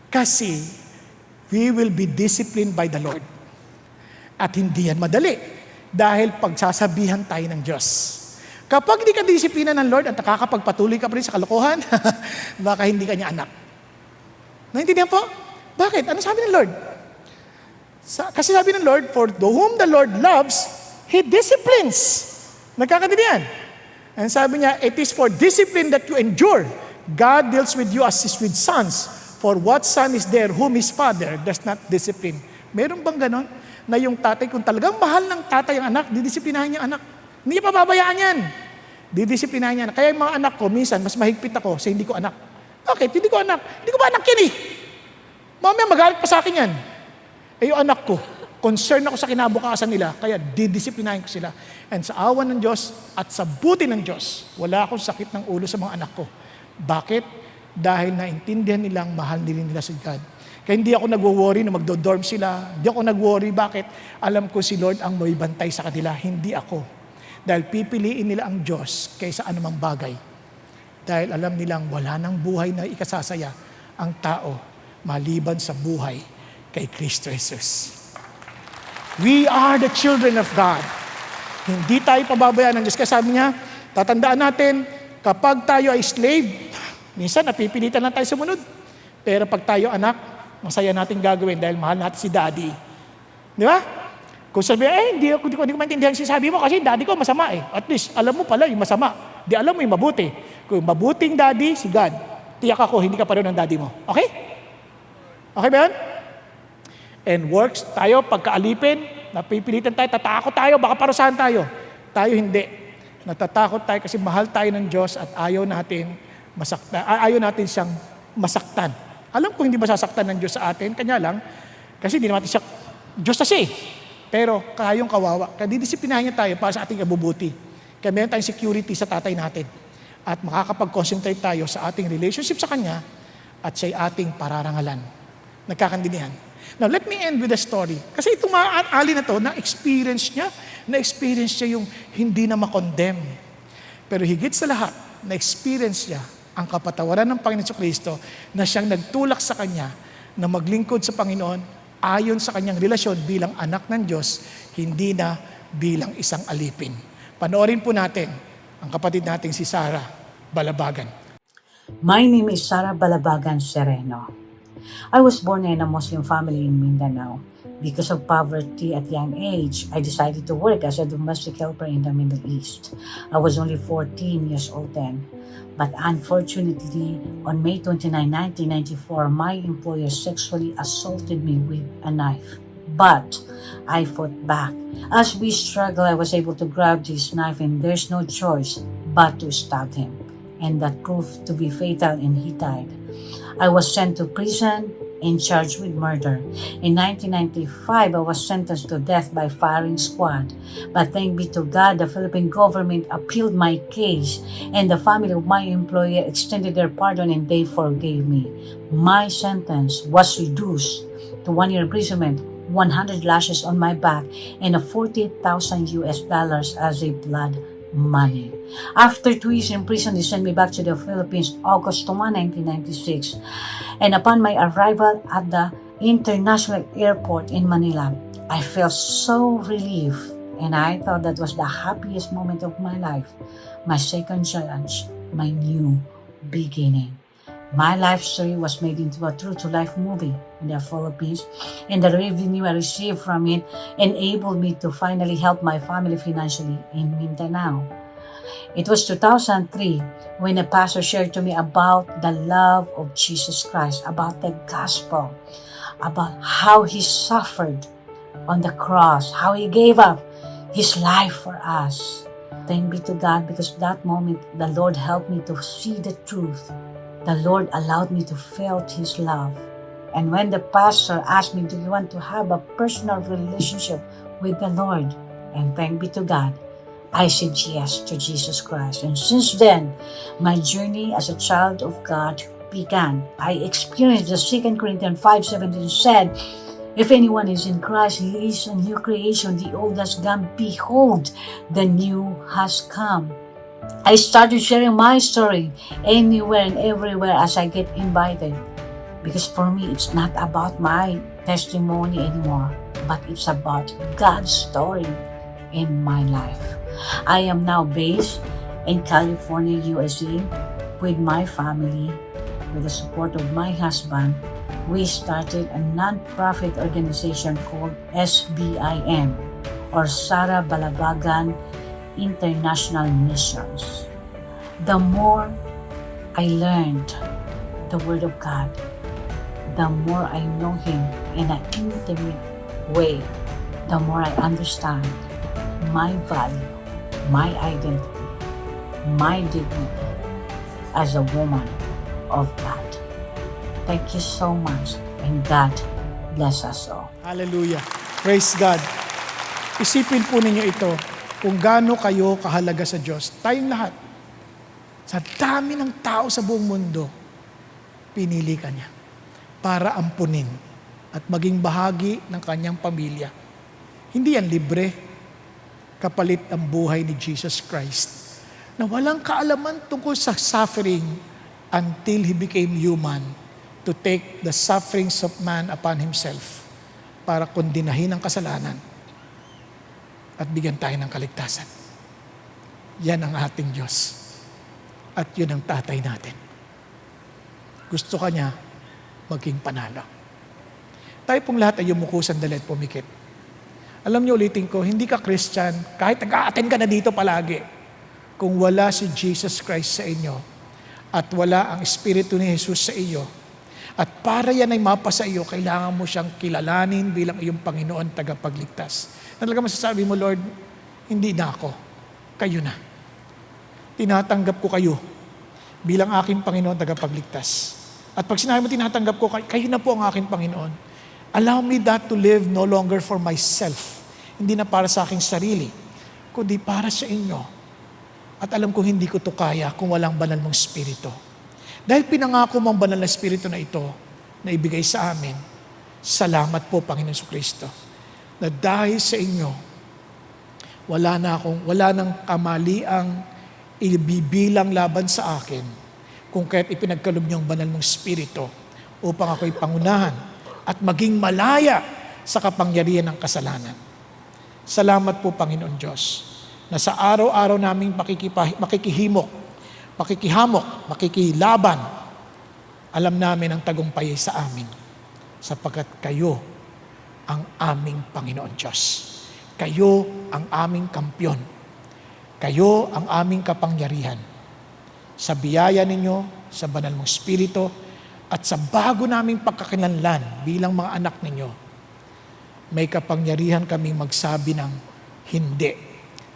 Kasi we will be disciplined by the Lord. At hindi yan madali. Dahil pagsasabihan tayo ng Diyos. Kapag hindi ka disiplina ng Lord at nakakapagpatuloy ka pa rin sa kalokohan, baka hindi ka niya anak. Naintindihan po? Bakit? Ano sabi ng Lord? Kasi sabi ng Lord, for whom the Lord loves, He disciplines. Nagkakaintindihan? And sabi niya, it is for discipline that you endure. God deals with you as is with sons. For what son is there whom his father does not discipline? Meron bang ganon? Na yung tatay, kung talagang mahal ng tatay ang anak, didisiplinahan niya anak. Hindi niya pababayaan yan. Didisiplinahan niya. Kaya yung mga anak ko, minsan, mas mahigpit ako sa hindi ko anak. Bakit? Hindi ko anak. Hindi ko ba anak yan eh? Mamaya magalit pa sa akin yan. Eh yung anak ko, concern ako sa kinabukasan nila, kaya didisiplinahin ko sila. And sa awan ng Diyos at sa buti ng Diyos, wala akong sakit ng ulo sa mga anak ko. Bakit? Dahil naintindihan nilang mahal nila si God. Kaya hindi ako nagwo-worry na magdo-dorm sila. Hindi ako nag-worry. Bakit? Alam ko si Lord ang may bantay sa kanila, hindi ako. Dahil pipiliin nila ang Diyos kaysa anumang bagay. Dahil alam nilang wala nang buhay na ikasasaya ang tao maliban sa buhay kay Kristo Jesus. We are the children of God. Hindi tayo pababayaan ng Diyos. Kaya sabi niya, tatandaan natin, kapag tayo ay slave, minsan napipilitan lang tayo sumunod. Pero pag tayo anak, masaya natin gagawin dahil mahal natin si daddy. Di ba? Kung sabi, hindi ko maintindihan sinasabi mo kasi daddy ko masama eh. At least, alam mo pala yung masama. Di alam mo yung mabuti. Kung mabuting daddy, si God. Tiyak ako, hindi ka pa rin ng daddy mo. Okay? Okay ba yun? And works tayo, pagkaalipin, napipilitan tayo, tatakot tayo, baka parusahan tayo. Tayo hindi. Natatakot tayo kasi mahal tayo ng Diyos at ayaw natin siyang masaktan. Alam ko hindi masasaktan ng Diyos sa atin, kanya lang, kasi hindi naman siya, Diyos na siya eh. Pero kayong kawawa, kaya didisiplinahan niya tayo para sa ating kabubuti. Kaya meron tayong security sa tatay natin. At makakapag-concentrate tayo sa ating relationship sa Kanya at siya'y ating pararangalan. Nagkakandinihan. Now, let me end with a story. Kasi itong mga ali na to, na-experience niya yung hindi na makondemn. Pero higit sa lahat, na-experience niya ang kapatawaran ng Panginoon Kristo na siyang nagtulak sa Kanya na maglingkod sa Panginoon ayon sa kanyang relasyon bilang anak ng Diyos, hindi na bilang isang alipin. Panoorin po natin ang kapatid nating si Sarah Balabagan. My name is Sarah Balabagan Sereno. I was born in a Muslim family in Mindanao. Because of poverty at young age, I decided to work as a domestic helper in the Middle East. I was only 14 years old then. But unfortunately, on May 29, 1994, my employer sexually assaulted me with a knife. But I fought back. As we struggled, I was able to grab this knife and there's no choice but to stab him. And that proved to be fatal and he died. I was sent to prison and charged with murder. In 1995, I was sentenced to death by firing squad. But thank be to God, the Philippine government appealed my case and the family of my employer extended their pardon and they forgave me. My sentence was reduced to 1 year imprisonment, 100 lashes on my back, and a $40,000 as a blood money. After 2 years in prison, they sent me back to the Philippines, August 1, 1996. And upon my arrival at the international airport in Manila, I felt so relieved and I thought that was the happiest moment of my life. My second challenge, my new beginning. My life story was made into a true-to-life movie in the Philippines, and the revenue I received from it enabled me to finally help my family financially in Mindanao. It was 2003 when a pastor shared to me about the love of Jesus Christ, about the gospel, about how he suffered on the cross, how he gave up his life for us. Thank be to God, because that moment the Lord helped me to see the truth. The Lord allowed me to feel his love. And when the pastor asked me, do you want to have a personal relationship with the Lord? And thank be to God, I said yes to Jesus Christ. And since then, my journey as a child of God began. I experienced the 2 Corinthians 5:17 said, if anyone is in Christ, he is a new creation. The old has gone. Behold, the new has come. I started sharing my story anywhere and everywhere as I get invited. Because for me, it's not about my testimony anymore, but it's about God's story in my life. I am now based in California, USA, with my family. With the support of my husband, we started a non-profit organization called SBIM, or Sarah Balabagan International Missions. The more I learned the Word of God, the more I know Him in an intimate way, the more I understand my value, my identity, my dignity as a woman of God. Thank you so much, and God bless us all. Hallelujah. Praise God. Isipin po ninyo ito, kung gaano kayo kahalaga sa Diyos. Tayong lahat, sa dami ng tao sa buong mundo, pinili ka niya para ampunin at maging bahagi ng kanyang pamilya. Hindi yan libre, kapalit ang buhay ni Jesus Christ na walang kaalaman tungkol sa suffering until He became human to take the sufferings of man upon Himself para kondinahin ang kasalanan at bigyan tayo ng kaligtasan. Yan ang ating Diyos. At yun ang tatay natin. Gusto ka niya maging panalo. Tayo pong lahat ay yumuko sandali at pumikit. Alam niyo, ulitin ko, hindi ka Christian, kahit nag-a-attend ka na dito palagi, kung wala si Jesus Christ sa inyo, at wala ang Espiritu ni Jesus sa iyo, at para yan ay mapa sa iyo, kailangan mo siyang kilalanin bilang iyong Panginoon tagapagligtas. Talaga masasabi mo, Lord, hindi na ako, kayo na. Tinatanggap ko kayo bilang aking Panginoon tagapagligtas. At pag sinabi mo tinatanggap ko, kayo na po ang aking Panginoon. Allow me that to live no longer for myself. Hindi na para sa aking sarili, kundi para sa inyo. At alam ko hindi ko to kaya kung walang banal mong Espiritu. Dahil pinangako mong banal na Espiritu na ito na ibigay sa amin, salamat po Panginoon Kristo na dahil sa inyo, wala nang kamaliang ibibilang laban sa akin kung kaya't ipinagkaloob niyo ang banal mong Espiritu upang ako'y pangunahan at maging malaya sa kapangyarihan ng kasalanan. Salamat po Panginoon Diyos na sa araw-araw naming makikilaban, alam namin ang tagumpay sa amin sapagkat kayo ang aming Panginoon Diyos. Kayo ang aming kampyon. Kayo ang aming kapangyarihan. Sa biyaya ninyo, sa banal mong Espiritu, at sa bago naming pagkakilanlan bilang mga anak ninyo, may kapangyarihan kaming magsabi ng hindi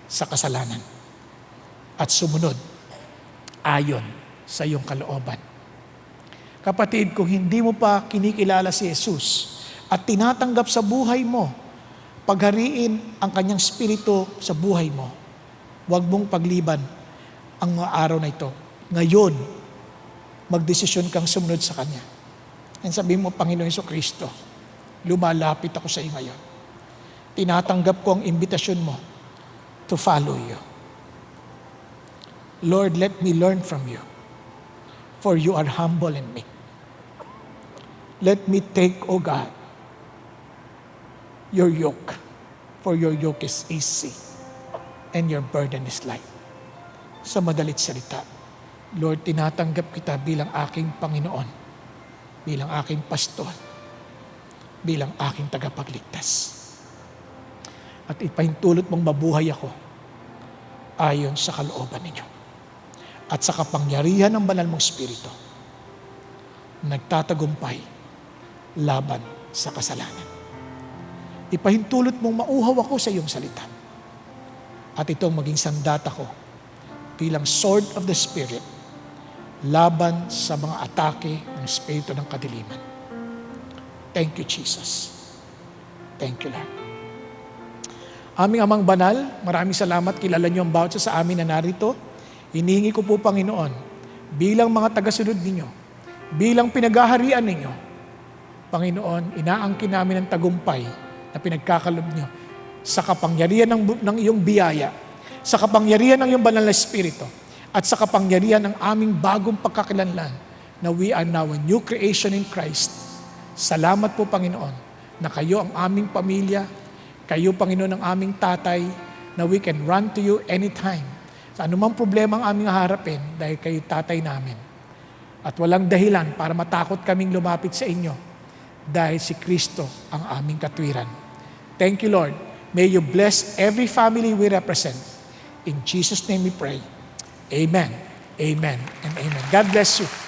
sa kasalanan at sumunod ayon sa iyong kalooban. Kapatid, kung hindi mo pa kinikilala si Jesus at tinatanggap sa buhay mo, paghariin ang kanyang Espiritu sa buhay mo, huwag mong pagliban ang mga araw na ito. Ngayon, magdesisyon kang sumunod sa Kanya. And sabihin mo, Panginoon Jesucristo, lumalapit ako sa iyo ngayon. Tinatanggap ko ang imbitasyon mo to follow you. Lord, let me learn from you, for you are humble and meek. Let me take, O God, your yoke, for your yoke is easy and your burden is light. Sa madalit salita, Lord, tinatanggap kita bilang aking Panginoon, bilang aking pastor, bilang aking tagapagligtas. At ipahintulot mong mabuhay ako ayon sa kalooban ninyo. At sa kapangyarihan ng banal mong Espiritu, nagtatagumpay laban sa kasalanan. Ipahintulot mong mauhaw ako sa iyong salita. At itong maging sandata ko bilang sword of the Spirit laban sa mga atake ng Espiritu ng kadiliman. Thank you, Jesus. Thank you, Lord. Aming Amang Banal, maraming salamat. Kilala niyo ang bawat sa amin na narito. Hinihingi ko po, Panginoon, bilang mga tagasunod ninyo, bilang pinaghaharian ninyo, Panginoon, inaangkin namin ang tagumpay na pinagkakalob niyo sa kapangyarihan ng iyong biyaya, sa kapangyarihan ng iyong banal na Espiritu, at sa kapangyarihan ng aming bagong pagkakalanlan na we are now a new creation in Christ. Salamat po, Panginoon, na kayo ang aming pamilya, kayo, Panginoon, ang aming tatay, na we can run to you anytime. Sa anumang problema ang aming haharapin, dahil kayo tatay namin. At walang dahilan para matakot kaming lumapit sa inyo, dahil si Kristo ang aming katwiran. Thank you, Lord. May you bless every family we represent. In Jesus' name we pray. Amen, amen, and amen. God bless you.